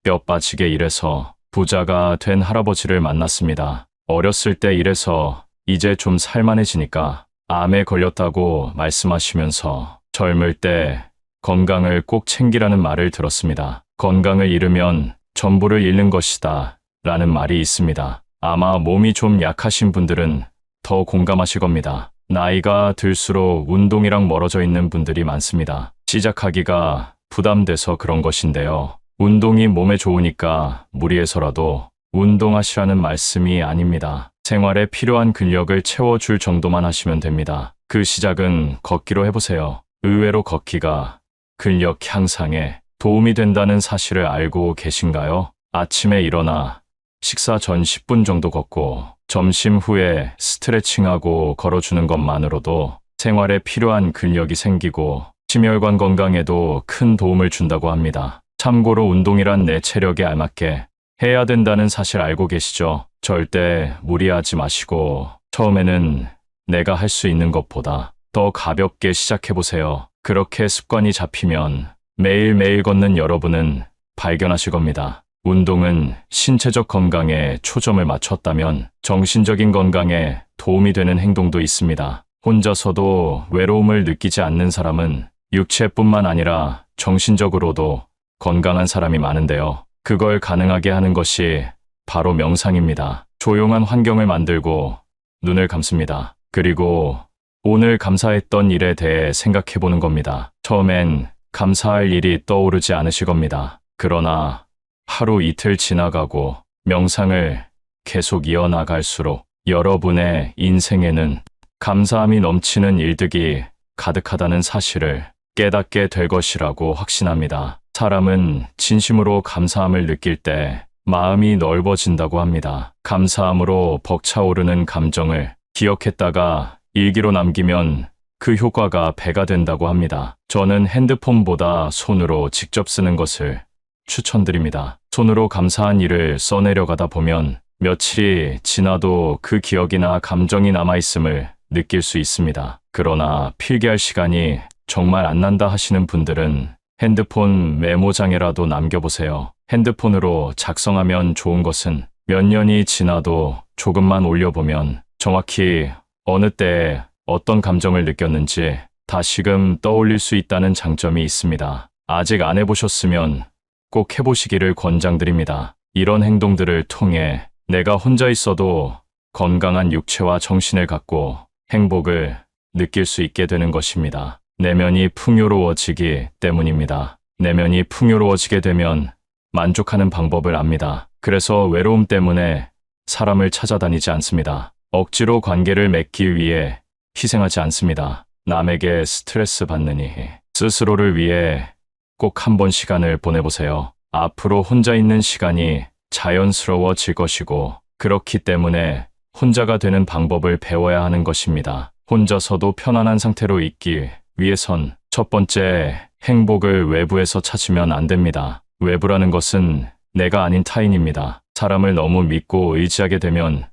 뼈 빠지게 일해서 부자가 된 할아버지를 만났습니다. 어렸을 때 일해서 이제 좀 살만해지니까 암에 걸렸다고 말씀하시면서 젊을 때 건강을 꼭 챙기라는 말을 들었습니다. 건강을 잃으면 전부를 잃는 것이다 라는 말이 있습니다. 아마 몸이 좀 약하신 분들은 더 공감하실 겁니다. 나이가 들수록 운동이랑 멀어져 있는 분들이 많습니다. 시작하기가 부담돼서 그런 것인데요. 운동이 몸에 좋으니까 무리해서라도 운동하시라는 말씀이 아닙니다. 생활에 필요한 근력을 채워줄 정도만 하시면 됩니다. 그 시작은 걷기로 해보세요. 의외로 걷기가 근력 향상에 도움이 된다는 사실을 알고 계신가요? 아침에 일어나 식사 전 10분 정도 걷고 점심 후에 스트레칭하고 걸어주는 것만으로도 생활에 필요한 근력이 생기고 심혈관 건강에도 큰 도움을 준다고 합니다. 참고로 운동이란 내 체력에 알맞게 해야 된다는 사실 알고 계시죠? 절대 무리하지 마시고 처음에는 내가 할 수 있는 것보다 더 가볍게 시작해보세요. 그렇게 습관이 잡히면 매일매일 걷는 여러분은 발견하실 겁니다. 운동은 신체적 건강에 초점을 맞췄다면 정신적인 건강에 도움이 되는 행동도 있습니다. 혼자서도 외로움을 느끼지 않는 사람은 육체뿐만 아니라 정신적으로도 건강한 사람이 많은데요. 그걸 가능하게 하는 것이 바로 명상입니다. 조용한 환경을 만들고 눈을 감습니다. 그리고 오늘 감사했던 일에 대해 생각해 보는 겁니다. 처음엔 감사할 일이 떠오르지 않으실 겁니다. 그러나 하루 이틀 지나가고 명상을 계속 이어나갈수록 여러분의 인생에는 감사함이 넘치는 일들이 가득하다는 사실을 깨닫게 될 것이라고 확신합니다. 사람은 진심으로 감사함을 느낄 때 마음이 넓어진다고 합니다. 감사함으로 벅차오르는 감정을 기억했다가 일기로 남기면 그 효과가 배가 된다고 합니다. 저는 핸드폰보다 손으로 직접 쓰는 것을 추천드립니다. 손으로 감사한 일을 써내려가다 보면 며칠이 지나도 그 기억이나 감정이 남아있음을 느낄 수 있습니다. 그러나 필기할 시간이 정말 안 난다 하시는 분들은 핸드폰 메모장에라도 남겨보세요. 핸드폰으로 작성하면 좋은 것은 몇 년이 지나도 조금만 올려보면 정확히 어느 때에 어떤 감정을 느꼈는지 다시금 떠올릴 수 있다는 장점이 있습니다. 아직 안 해보셨으면 꼭 해보시기를 권장드립니다. 이런 행동들을 통해 내가 혼자 있어도 건강한 육체와 정신을 갖고 행복을 느낄 수 있게 되는 것입니다. 내면이 풍요로워지기 때문입니다. 내면이 풍요로워지게 되면 만족하는 방법을 압니다. 그래서 외로움 때문에 사람을 찾아다니지 않습니다. 억지로 관계를 맺기 위해 희생하지 않습니다. 남에게 스트레스 받느니 스스로를 위해 꼭 한 번 시간을 보내보세요. 앞으로 혼자 있는 시간이 자연스러워질 것이고 그렇기 때문에 혼자가 되는 방법을 배워야 하는 것입니다. 혼자서도 편안한 상태로 있기 위해선 첫 번째, 행복을 외부에서 찾으면 안 됩니다. 외부라는 것은 내가 아닌 타인입니다. 사람을 너무 믿고 의지하게 되면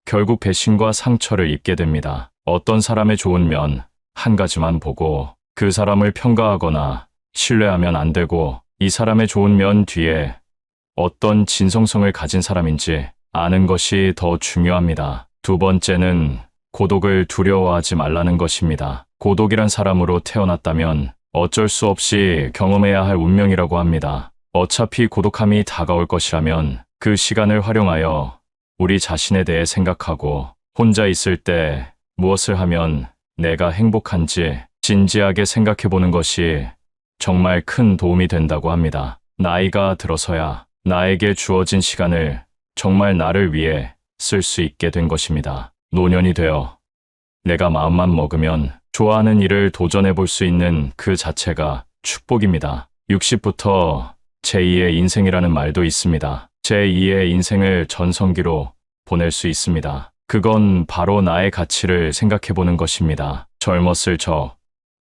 결국 배신과 상처를 입게 됩니다. 어떤 사람의 좋은 면 한 가지만 보고 그 사람을 평가하거나 신뢰하면 안 되고 이 사람의 좋은 면 뒤에 어떤 진성성을 가진 사람인지 아는 것이 더 중요합니다. 두 번째는 고독을 두려워하지 말라는 것입니다. 고독이란 사람으로 태어났다면 어쩔 수 없이 경험해야 할 운명이라고 합니다. 어차피 고독함이 다가올 것이라면 그 시간을 활용하여 우리 자신에 대해 생각하고 혼자 있을 때 무엇을 하면 내가 행복한지 진지하게 생각해 보는 것이 정말 큰 도움이 된다고 합니다. 나이가 들어서야 나에게 주어진 시간을 정말 나를 위해 쓸 수 있게 된 것입니다. 노년이 되어 내가 마음만 먹으면 좋아하는 일을 도전해 볼 수 있는 그 자체가 축복입니다. 60부터 제2의 인생이라는 말도 있습니다. 제2의 인생을 전성기로 보낼 수 있습니다. 그건 바로 나의 가치를 생각해 보는 것입니다. 젊었을 적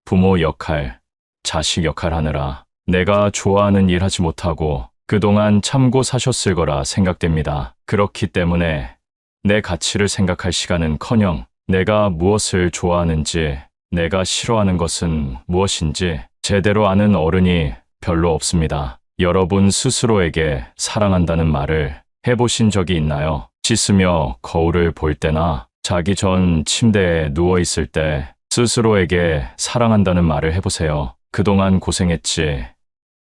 부모 역할, 자식 역할 하느라 내가 좋아하는 일 하지 못하고 그동안 참고 사셨을 거라 생각됩니다. 그렇기 때문에 내 가치를 생각할 시간은커녕 내가 무엇을 좋아하는지, 내가 싫어하는 것은 무엇인지 제대로 아는 어른이 별로 없습니다. 여러분 스스로에게 사랑한다는 말을 해보신 적이 있나요? 씻으며 거울을 볼 때나 자기 전 침대에 누워있을 때 스스로에게 사랑한다는 말을 해보세요. 그동안 고생했지.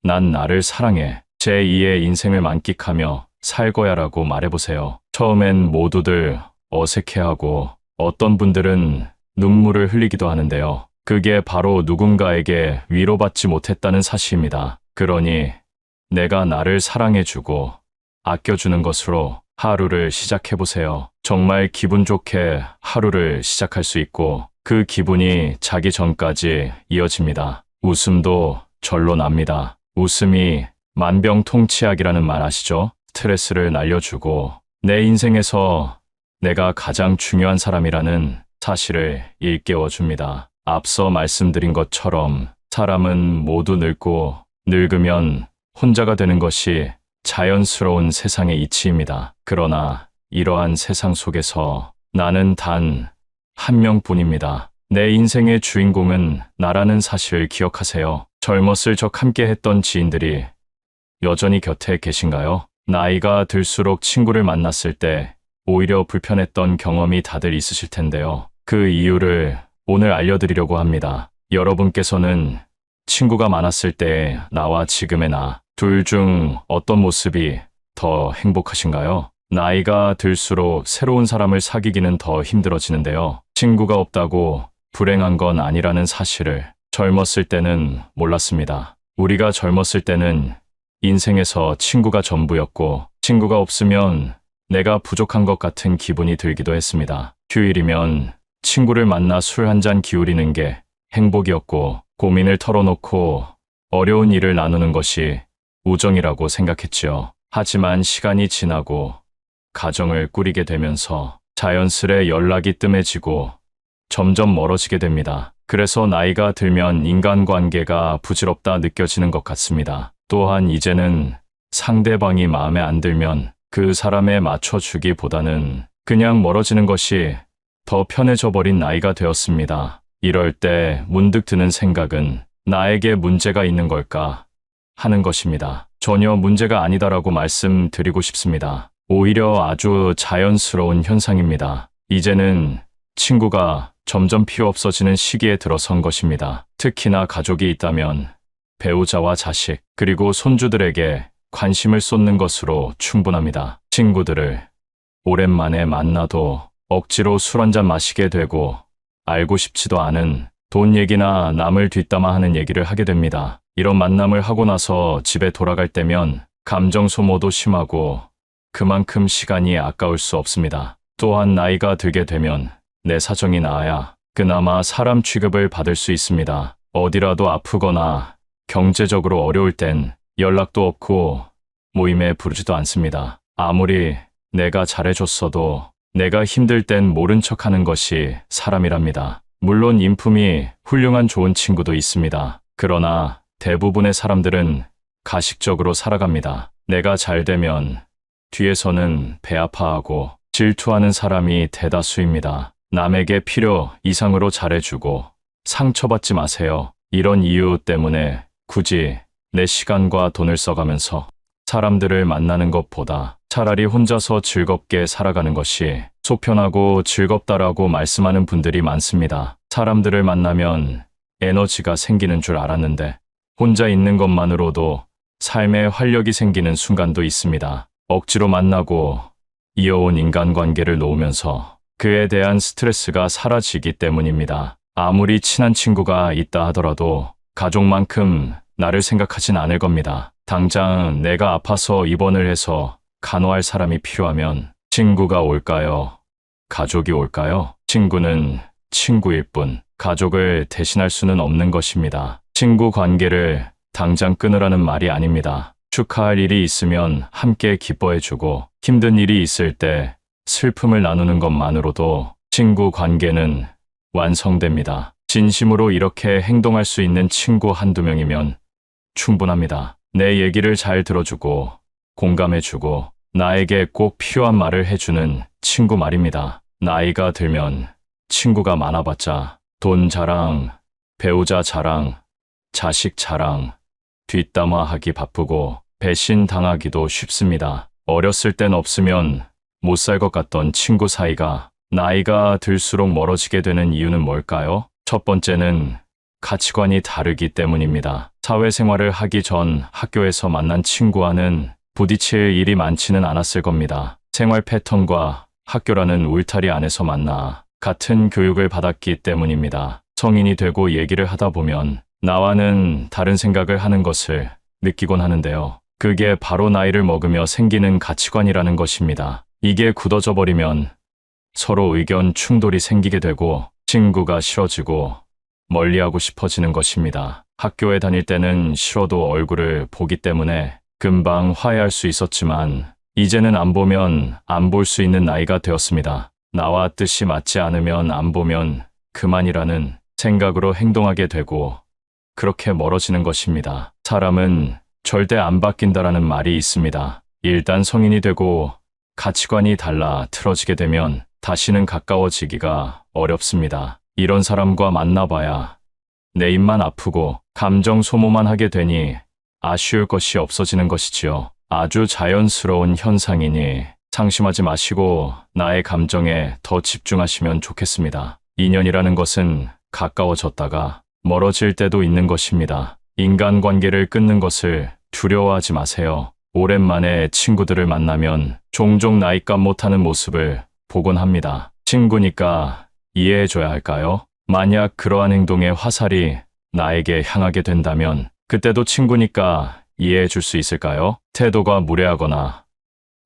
난 나를 사랑해. 제2의 인생을 만끽하며 살 거야 라고 말해보세요. 처음엔 모두들 어색해하고 어떤 분들은 눈물을 흘리기도 하는데요. 그게 바로 누군가에게 위로받지 못했다는 사실입니다. 그러니 내가 나를 사랑해주고 아껴주는 것으로 하루를 시작해보세요. 정말 기분 좋게 하루를 시작할 수 있고 그 기분이 자기 전까지 이어집니다. 웃음도 절로 납니다. 웃음이 만병통치약이라는 말 아시죠? 스트레스를 날려주고 내 인생에서 내가 가장 중요한 사람이라는 사실을 일깨워줍니다. 앞서 말씀드린 것처럼 사람은 모두 늙고 늙으면 혼자가 되는 것이 자연스러운 세상의 이치입니다. 그러나 이러한 세상 속에서 나는 단 한 명뿐입니다. 내 인생의 주인공은 나라는 사실을 기억하세요. 젊었을 적 함께 했던 지인들이 여전히 곁에 계신가요? 나이가 들수록 친구를 만났을 때 오히려 불편했던 경험이 다들 있으실 텐데요. 그 이유를 오늘 알려드리려고 합니다. 여러분께서는 친구가 많았을 때 나와 지금의 나, 둘 중 어떤 모습이 더 행복하신가요? 나이가 들수록 새로운 사람을 사귀기는 더 힘들어지는데요. 친구가 없다고 불행한 건 아니라는 사실을 젊었을 때는 몰랐습니다. 우리가 젊었을 때는 인생에서 친구가 전부였고, 친구가 없으면 내가 부족한 것 같은 기분이 들기도 했습니다. 휴일이면 친구를 만나 술 한잔 기울이는 게 행복이었고, 고민을 털어놓고 어려운 일을 나누는 것이 우정이라고 생각했지요. 하지만 시간이 지나고 가정을 꾸리게 되면서 자연스레 연락이 뜸해지고 점점 멀어지게 됩니다. 그래서 나이가 들면 인간관계가 부질없다 느껴지는 것 같습니다. 또한 이제는 상대방이 마음에 안 들면 그 사람에 맞춰주기보다는 그냥 멀어지는 것이 더 편해져 버린 나이가 되었습니다. 이럴 때 문득 드는 생각은 나에게 문제가 있는 걸까 하는 것입니다. 전혀 문제가 아니다라고 말씀드리고 싶습니다. 오히려 아주 자연스러운 현상입니다. 이제는 친구가 점점 필요 없어지는 시기에 들어선 것입니다. 특히나 가족이 있다면 배우자와 자식, 그리고 손주들에게 관심을 쏟는 것으로 충분합니다. 친구들을 오랜만에 만나도 억지로 술 한잔 마시게 되고 알고 싶지도 않은 돈 얘기나 남을 뒷담화 하는 얘기를 하게 됩니다. 이런 만남을 하고 나서 집에 돌아갈 때면 감정 소모도 심하고 그만큼 시간이 아까울 수 없습니다. 또한 나이가 들게 되면 내 사정이 나아야 그나마 사람 취급을 받을 수 있습니다. 어디라도 아프거나 경제적으로 어려울 땐 연락도 없고 모임에 부르지도 않습니다. 아무리 내가 잘해줬어도 내가 힘들 땐 모른 척하는 것이 사람이랍니다. 물론 인품이 훌륭한 좋은 친구도 있습니다. 그러나 대부분의 사람들은 가식적으로 살아갑니다. 내가 잘 되면 뒤에서는 배 아파하고 질투하는 사람이 대다수입니다. 남에게 필요 이상으로 잘해주고 상처받지 마세요. 이런 이유 때문에 굳이 내 시간과 돈을 써가면서 사람들을 만나는 것보다 차라리 혼자서 즐겁게 살아가는 것이 속편하고 즐겁다라고 말씀하는 분들이 많습니다. 사람들을 만나면 에너지가 생기는 줄 알았는데 혼자 있는 것만으로도 삶에 활력이 생기는 순간도 있습니다. 억지로 만나고 이어온 인간관계를 놓으면서 그에 대한 스트레스가 사라지기 때문입니다. 아무리 친한 친구가 있다 하더라도 가족만큼 나를 생각하진 않을 겁니다. 당장 내가 아파서 입원을 해서 간호할 사람이 필요하면 친구가 올까요? 가족이 올까요? 친구는 친구일 뿐 가족을 대신할 수는 없는 것입니다. 친구 관계를 당장 끊으라는 말이 아닙니다. 축하할 일이 있으면 함께 기뻐해주고 힘든 일이 있을 때 슬픔을 나누는 것만으로도 친구 관계는 완성됩니다. 진심으로 이렇게 행동할 수 있는 친구 한두 명이면 충분합니다. 내 얘기를 잘 들어주고 공감해주고 나에게 꼭 필요한 말을 해주는 친구 말입니다. 나이가 들면 친구가 많아봤자 돈 자랑, 배우자 자랑, 자식 자랑, 뒷담화하기 바쁘고 배신당하기도 쉽습니다. 어렸을 땐 없으면 못 살 것 같던 친구 사이가 나이가 들수록 멀어지게 되는 이유는 뭘까요? 첫 번째는 가치관이 다르기 때문입니다. 사회생활을 하기 전 학교에서 만난 친구와는 부딪힐 일이 많지는 않았을 겁니다. 생활 패턴과 학교라는 울타리 안에서 만나 같은 교육을 받았기 때문입니다. 성인이 되고 얘기를 하다 보면 나와는 다른 생각을 하는 것을 느끼곤 하는데요. 그게 바로 나이를 먹으며 생기는 가치관이라는 것입니다. 이게 굳어져 버리면 서로 의견 충돌이 생기게 되고 친구가 싫어지고 멀리하고 싶어지는 것입니다. 학교에 다닐 때는 싫어도 얼굴을 보기 때문에 금방 화해할 수 있었지만 이제는 안 보면 안 볼 수 있는 나이가 되었습니다. 나와 뜻이 맞지 않으면 안 보면 그만이라는 생각으로 행동하게 되고 그렇게 멀어지는 것입니다. 사람은 절대 안 바뀐다라는 말이 있습니다. 일단 성인이 되고 가치관이 달라 틀어지게 되면 다시는 가까워지기가 어렵습니다. 이런 사람과 만나봐야 내 입만 아프고 감정 소모만 하게 되니 아쉬울 것이 없어지는 것이지요. 아주 자연스러운 현상이니 상심하지 마시고 나의 감정에 더 집중하시면 좋겠습니다. 인연이라는 것은 가까워졌다가 멀어질 때도 있는 것입니다. 인간관계를 끊는 것을 두려워하지 마세요. 오랜만에 친구들을 만나면 종종 나이값 못하는 모습을 보곤 합니다. 친구니까 이해해줘야 할까요? 만약 그러한 행동에 화살이 나에게 향하게 된다면 그때도 친구니까 이해해 줄 수 있을까요? 태도가 무례하거나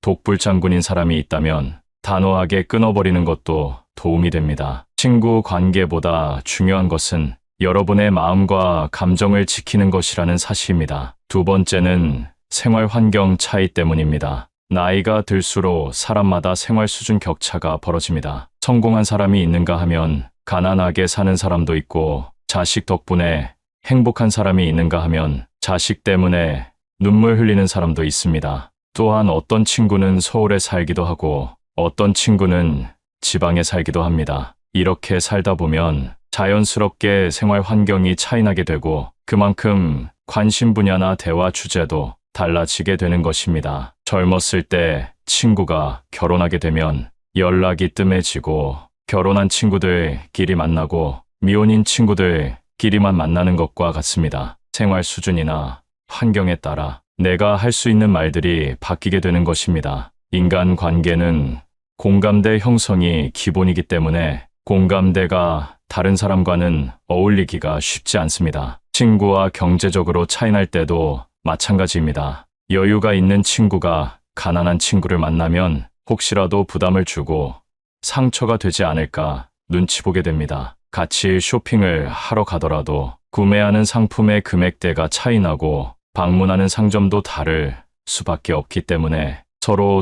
독불장군인 사람이 있다면 단호하게 끊어버리는 것도 도움이 됩니다. 친구 관계보다 중요한 것은 여러분의 마음과 감정을 지키는 것이라는 사실입니다. 두 번째는 생활 환경 차이 때문입니다. 나이가 들수록 사람마다 생활 수준 격차가 벌어집니다. 성공한 사람이 있는가 하면 가난하게 사는 사람도 있고, 자식 덕분에 행복한 사람이 있는가 하면 자식 때문에 눈물 흘리는 사람도 있습니다. 또한 어떤 친구는 서울에 살기도 하고 어떤 친구는 지방에 살기도 합니다. 이렇게 살다 보면 자연스럽게 생활 환경이 차이나게 되고 그만큼 관심 분야나 대화 주제도 달라지게 되는 것입니다. 젊었을 때 친구가 결혼하게 되면 연락이 뜸해지고 결혼한 친구들끼리 만나고 미혼인 친구들끼리만 만나는 것과 같습니다. 생활 수준이나 환경에 따라 내가 할 수 있는 말들이 바뀌게 되는 것입니다. 인간 관계는 공감대 형성이 기본이기 때문에 공감대가 다른 사람과는 어울리기가 쉽지 않습니다. 친구와 경제적으로 차이날 때도 마찬가지입니다. 여유가 있는 친구가 가난한 친구를 만나면 혹시라도 부담을 주고 상처가 되지 않을까 눈치 보게 됩니다. 같이 쇼핑을 하러 가더라도 구매하는 상품의 금액대가 차이나고 방문하는 상점도 다를 수밖에 없기 때문에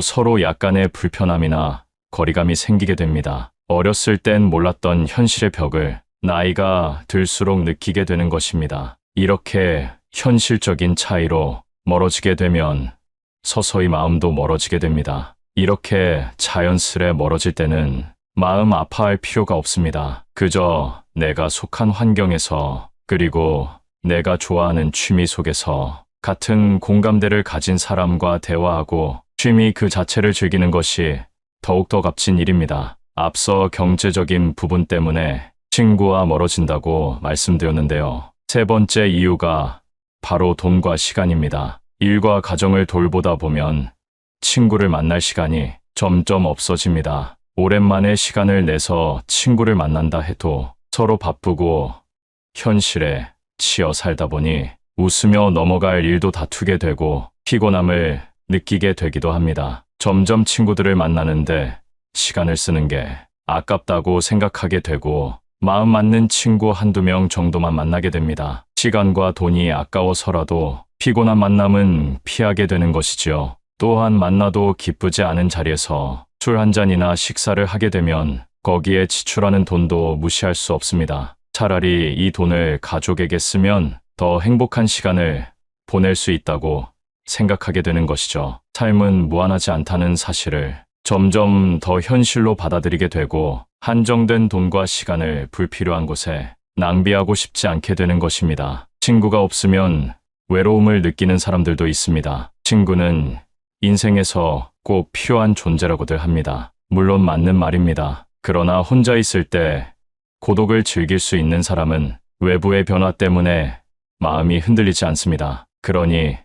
서로 약간의 불편함이나 거리감이 생기게 됩니다. 어렸을 땐 몰랐던 현실의 벽을 나이가 들수록 느끼게 되는 것입니다. 이렇게 현실적인 차이로 멀어지게 되면 서서히 마음도 멀어지게 됩니다. 이렇게 자연스레 멀어질 때는 마음 아파할 필요가 없습니다. 그저 내가 속한 환경에서 그리고 내가 좋아하는 취미 속에서 같은 공감대를 가진 사람과 대화하고 취미 그 자체를 즐기는 것이 더욱더 값진 일입니다. 앞서 경제적인 부분 때문에 친구와 멀어진다고 말씀드렸는데요. 세 번째 이유가 바로 돈과 시간입니다. 일과 가정을 돌보다 보면 친구를 만날 시간이 점점 없어집니다. 오랜만에 시간을 내서 친구를 만난다 해도 서로 바쁘고 현실에 치여 살다 보니 웃으며 넘어갈 일도 다투게 되고 피곤함을 느끼게 되기도 합니다. 점점 친구들을 만나는데 시간을 쓰는 게 아깝다고 생각하게 되고 마음 맞는 친구 한두 명 정도만 만나게 됩니다. 시간과 돈이 아까워서라도 피곤한 만남은 피하게 되는 것이지요. 또한 만나도 기쁘지 않은 자리에서 술 한 잔이나 식사를 하게 되면 거기에 지출하는 돈도 무시할 수 없습니다. 차라리 이 돈을 가족에게 쓰면 더 행복한 시간을 보낼 수 있다고 생각하게 되는 것이죠. 삶은 무한하지 않다는 사실을 점점 더 현실로 받아들이게 되고 한정된 돈과 시간을 불필요한 곳에 낭비하고 싶지 않게 되는 것입니다. 친구가 없으면 외로움을 느끼는 사람들도 있습니다. 친구는 인생에서 꼭 필요한 존재라고들 합니다. 물론 맞는 말입니다. 그러나 혼자 있을 때 고독을 즐길 수 있는 사람은 외부의 변화 때문에 마음이 흔들리지 않습니다. 그러니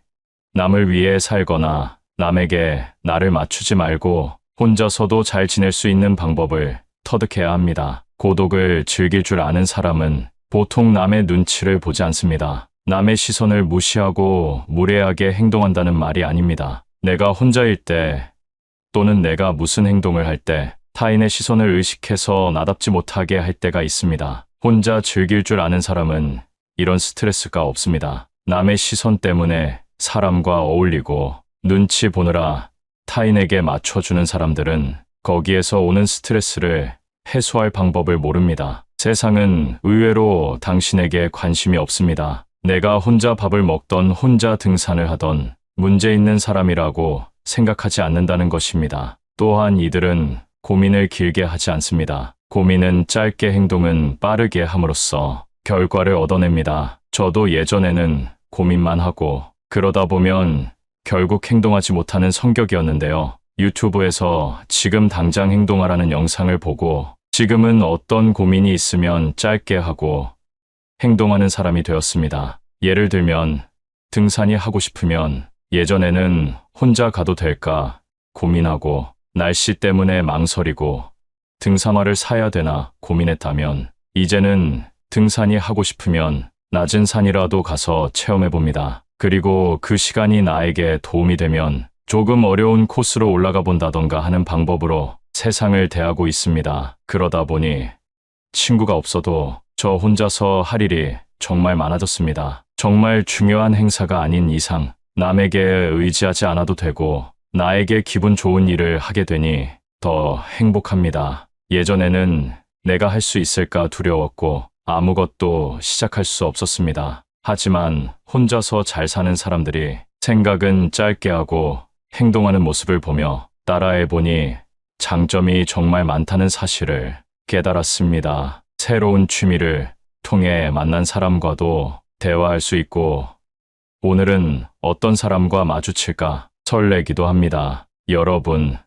남을 위해 살거나 남에게 나를 맞추지 말고 혼자서도 잘 지낼 수 있는 방법을 터득해야 합니다. 고독을 즐길 줄 아는 사람은 보통 남의 눈치를 보지 않습니다. 남의 시선을 무시하고 무례하게 행동한다는 말이 아닙니다. 내가 혼자일 때 또는 내가 무슨 행동을 할 때 타인의 시선을 의식해서 나답지 못하게 할 때가 있습니다. 혼자 즐길 줄 아는 사람은 이런 스트레스가 없습니다. 남의 시선 때문에 사람과 어울리고 눈치 보느라 타인에게 맞춰주는 사람들은 거기에서 오는 스트레스를 해소할 방법을 모릅니다. 세상은 의외로 당신에게 관심이 없습니다. 내가 혼자 밥을 먹던 혼자 등산을 하던 문제 있는 사람이라고 생각하지 않는다는 것입니다. 또한 이들은 고민을 길게 하지 않습니다. 고민은 짧게 행동은 빠르게 함으로써 결과를 얻어냅니다. 저도 예전에는 고민만 하고 그러다 보면 결국 행동하지 못하는 성격이었는데요. 유튜브에서 지금 당장 행동하라는 영상을 보고 지금은 어떤 고민이 있으면 짧게 하고 행동하는 사람이 되었습니다. 예를 들면 등산이 하고 싶으면 예전에는 혼자 가도 될까 고민하고 날씨 때문에 망설이고 등산화를 사야 되나 고민했다면 이제는 등산이 하고 싶으면 낮은 산이라도 가서 체험해 봅니다. 그리고 그 시간이 나에게 도움이 되면 조금 어려운 코스로 올라가 본다던가 하는 방법으로 세상을 대하고 있습니다. 그러다 보니 친구가 없어도 저 혼자서 할 일이 정말 많아졌습니다. 정말 중요한 행사가 아닌 이상 남에게 의지하지 않아도 되고 나에게 기분 좋은 일을 하게 되니 더 행복합니다. 예전에는 내가 할 수 있을까 두려웠고 아무것도 시작할 수 없었습니다. 하지만 혼자서 잘 사는 사람들이 생각은 짧게 하고 행동하는 모습을 보며 따라해 보니 장점이 정말 많다는 사실을 깨달았습니다. 새로운 취미를 통해 만난 사람과도 대화할 수 있고 오늘은 어떤 사람과 마주칠까 설레기도 합니다. 여러분,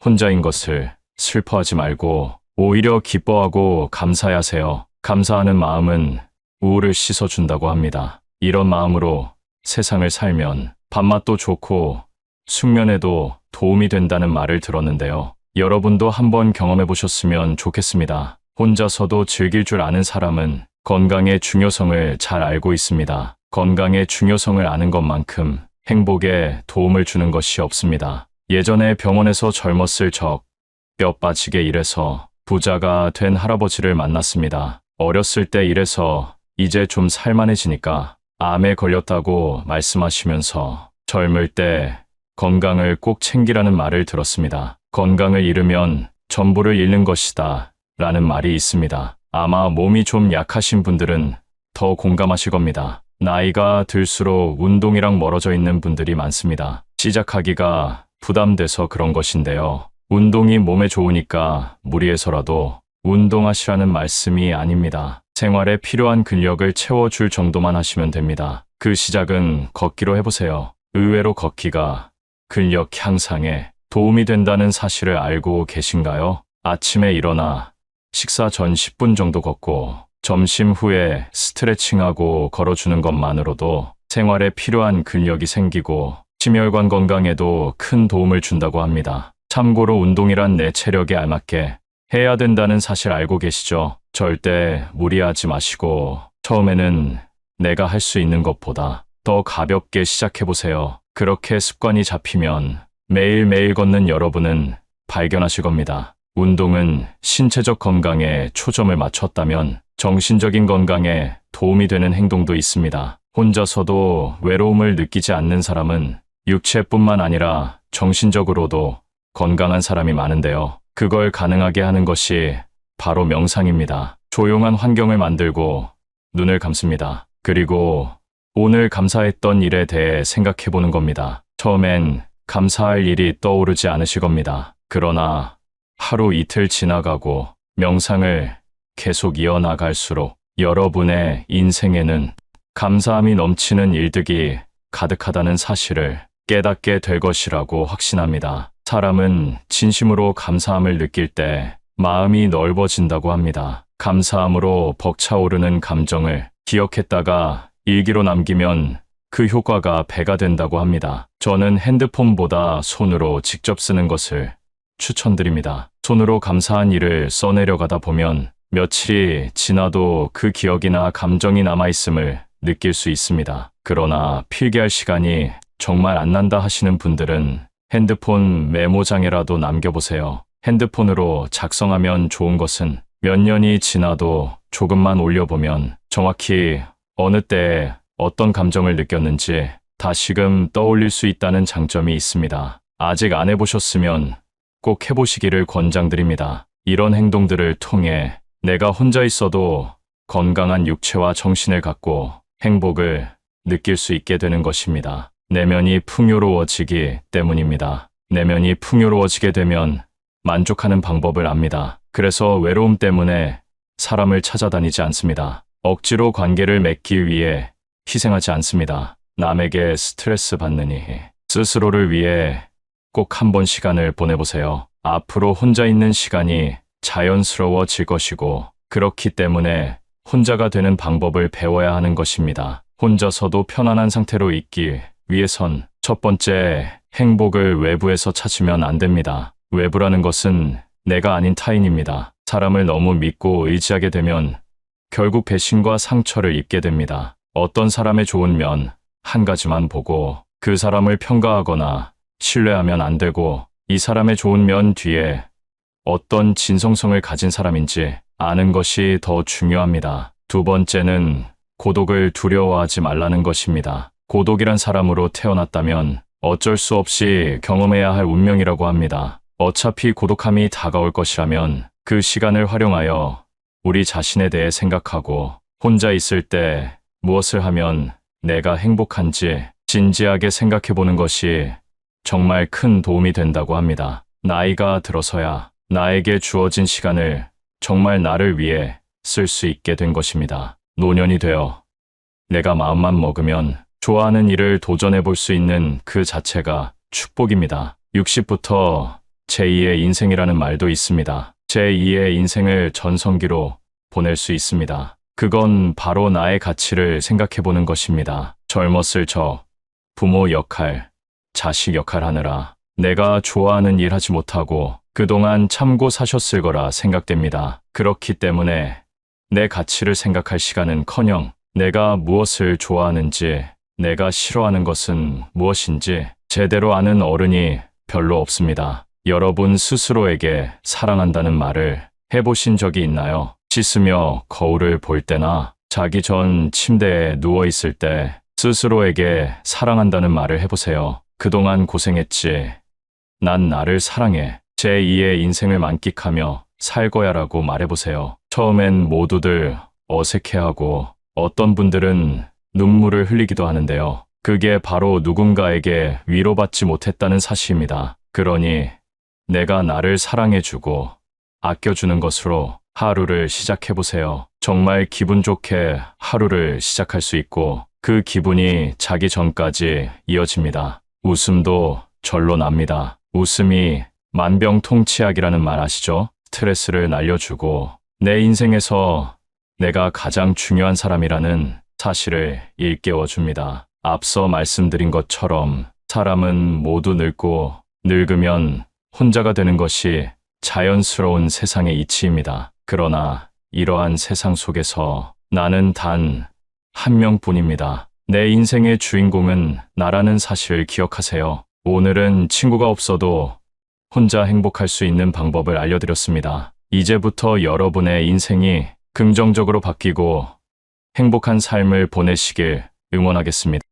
혼자인 것을 슬퍼하지 말고 오히려 기뻐하고 감사하세요. 감사하는 마음은 우울을 씻어준다고 합니다. 이런 마음으로 세상을 살면 밥맛도 좋고 숙면에도 도움이 된다는 말을 들었는데요. 여러분도 한번 경험해 보셨으면 좋겠습니다. 혼자서도 즐길 줄 아는 사람은 건강의 중요성을 잘 알고 있습니다. 건강의 중요성을 아는 것만큼 행복에 도움을 주는 것이 없습니다. 예전에 병원에서 젊었을 적 뼈 빠지게 일해서 부자가 된 할아버지를 만났습니다. 어렸을 때 일해서 이제 좀 살만해지니까 암에 걸렸다고 말씀하시면서 젊을 때 건강을 꼭 챙기라는 말을 들었습니다. 건강을 잃으면 전부를 잃는 것이다 라는 말이 있습니다. 아마 몸이 좀 약하신 분들은 더 공감하실 겁니다. 나이가 들수록 운동이랑 멀어져 있는 분들이 많습니다. 시작하기가 부담돼서 그런 것인데요. 운동이 몸에 좋으니까 무리해서라도 운동하시라는 말씀이 아닙니다. 생활에 필요한 근력을 채워줄 정도만 하시면 됩니다. 그 시작은 걷기로 해보세요. 의외로 걷기가 근력 향상에 도움이 된다는 사실을 알고 계신가요? 아침에 일어나 식사 전 10분 정도 걷고 점심 후에 스트레칭하고 걸어주는 것만으로도 생활에 필요한 근력이 생기고 심혈관 건강에도 큰 도움을 준다고 합니다. 참고로 운동이란 내 체력에 알맞게 해야 된다는 사실 알고 계시죠? 절대 무리하지 마시고 처음에는 내가 할 수 있는 것보다 더 가볍게 시작해보세요. 그렇게 습관이 잡히면 매일매일 걷는 여러분은 발견하실 겁니다. 운동은 신체적 건강에 초점을 맞췄다면 정신적인 건강에 도움이 되는 행동도 있습니다. 혼자서도 외로움을 느끼지 않는 사람은 육체뿐만 아니라 정신적으로도 건강한 사람이 많은데요. 그걸 가능하게 하는 것이 바로 명상입니다. 조용한 환경을 만들고 눈을 감습니다. 그리고 오늘 감사했던 일에 대해 생각해 보는 겁니다. 처음엔 감사할 일이 떠오르지 않으실 겁니다. 그러나 하루 이틀 지나가고 명상을 계속 이어나갈수록 여러분의 인생에는 감사함이 넘치는 일들이 가득하다는 사실을 깨닫게 될 것이라고 확신합니다. 사람은 진심으로 감사함을 느낄 때 마음이 넓어진다고 합니다. 감사함으로 벅차오르는 감정을 기억했다가 일기로 남기면 그 효과가 배가 된다고 합니다. 저는 핸드폰보다 손으로 직접 쓰는 것을 추천드립니다. 손으로 감사한 일을 써내려가다 보면 며칠이 지나도 그 기억이나 감정이 남아있음을 느낄 수 있습니다. 그러나 필기할 시간이 정말 안 난다 하시는 분들은 핸드폰 메모장에라도 남겨보세요. 핸드폰으로 작성하면 좋은 것은 몇 년이 지나도 조금만 올려보면 정확히 어느 때에 어떤 감정을 느꼈는지 다시금 떠올릴 수 있다는 장점이 있습니다. 아직 안 해보셨으면 꼭 해보시기를 권장드립니다. 이런 행동들을 통해 내가 혼자 있어도 건강한 육체와 정신을 갖고 행복을 느낄 수 있게 되는 것입니다. 내면이 풍요로워지기 때문입니다. 내면이 풍요로워지게 되면 만족하는 방법을 압니다. 그래서 외로움 때문에 사람을 찾아다니지 않습니다. 억지로 관계를 맺기 위해 희생하지 않습니다. 남에게 스트레스 받느니 스스로를 위해 꼭 한 번 시간을 보내보세요. 앞으로 혼자 있는 시간이 자연스러워질 것이고 그렇기 때문에 혼자가 되는 방법을 배워야 하는 것입니다. 혼자서도 편안한 상태로 있기 위해선 첫 번째, 행복을 외부에서 찾으면 안 됩니다. 외부라는 것은 내가 아닌 타인입니다. 사람을 너무 믿고 의지하게 되면 결국 배신과 상처를 입게 됩니다. 어떤 사람의 좋은 면 한 가지만 보고 그 사람을 평가하거나 신뢰하면 안 되고, 이 사람의 좋은 면 뒤에 어떤 진성성을 가진 사람인지 아는 것이 더 중요합니다. 두 번째는 고독을 두려워하지 말라는 것입니다. 고독이란 사람으로 태어났다면 어쩔 수 없이 경험해야 할 운명이라고 합니다. 어차피 고독함이 다가올 것이라면 그 시간을 활용하여 우리 자신에 대해 생각하고, 혼자 있을 때 무엇을 하면 내가 행복한지 진지하게 생각해 보는 것이 정말 큰 도움이 된다고 합니다. 나이가 들어서야 나에게 주어진 시간을 정말 나를 위해 쓸 수 있게 된 것입니다. 노년이 되어 내가 마음만 먹으면 좋아하는 일을 도전해 볼 수 있는 그 자체가 축복입니다. 60부터 제2의 인생이라는 말도 있습니다. 제2의 인생을 전성기로 보낼 수 있습니다. 그건 바로 나의 가치를 생각해 보는 것입니다. 젊었을 저, 부모 역할, 자식 역할 하느라 내가 좋아하는 일 하지 못하고 그동안 참고 사셨을 거라 생각됩니다. 그렇기 때문에 내 가치를 생각할 시간은커녕 내가 무엇을 좋아하는지, 내가 싫어하는 것은 무엇인지 제대로 아는 어른이 별로 없습니다. 여러분 스스로에게 사랑한다는 말을 해보신 적이 있나요? 씻으며 거울을 볼 때나 자기 전 침대에 누워 있을 때 스스로에게 사랑한다는 말을 해보세요. 그동안 고생했지. 난 나를 사랑해. 제2의 인생을 만끽하며 살 거야라고 말해보세요. 처음엔 모두들 어색해하고 어떤 분들은 눈물을 흘리기도 하는데요. 그게 바로 누군가에게 위로받지 못했다는 사실입니다. 그러니 내가 나를 사랑해주고 아껴주는 것으로 하루를 시작해보세요. 정말 기분 좋게 하루를 시작할 수 있고 그 기분이 자기 전까지 이어집니다. 웃음도 절로 납니다. 웃음이 만병통치약이라는 말 아시죠? 스트레스를 날려주고 내 인생에서 내가 가장 중요한 사람이라는 사실을 일깨워줍니다. 앞서 말씀드린 것처럼 사람은 모두 늙고 늙으면 혼자가 되는 것이 자연스러운 세상의 이치입니다. 그러나 이러한 세상 속에서 나는 단 한 명뿐입니다. 내 인생의 주인공은 나라는 사실을 기억하세요. 오늘은 친구가 없어도 혼자 행복할 수 있는 방법을 알려드렸습니다. 이제부터 여러분의 인생이 긍정적으로 바뀌고 행복한 삶을 보내시길 응원하겠습니다.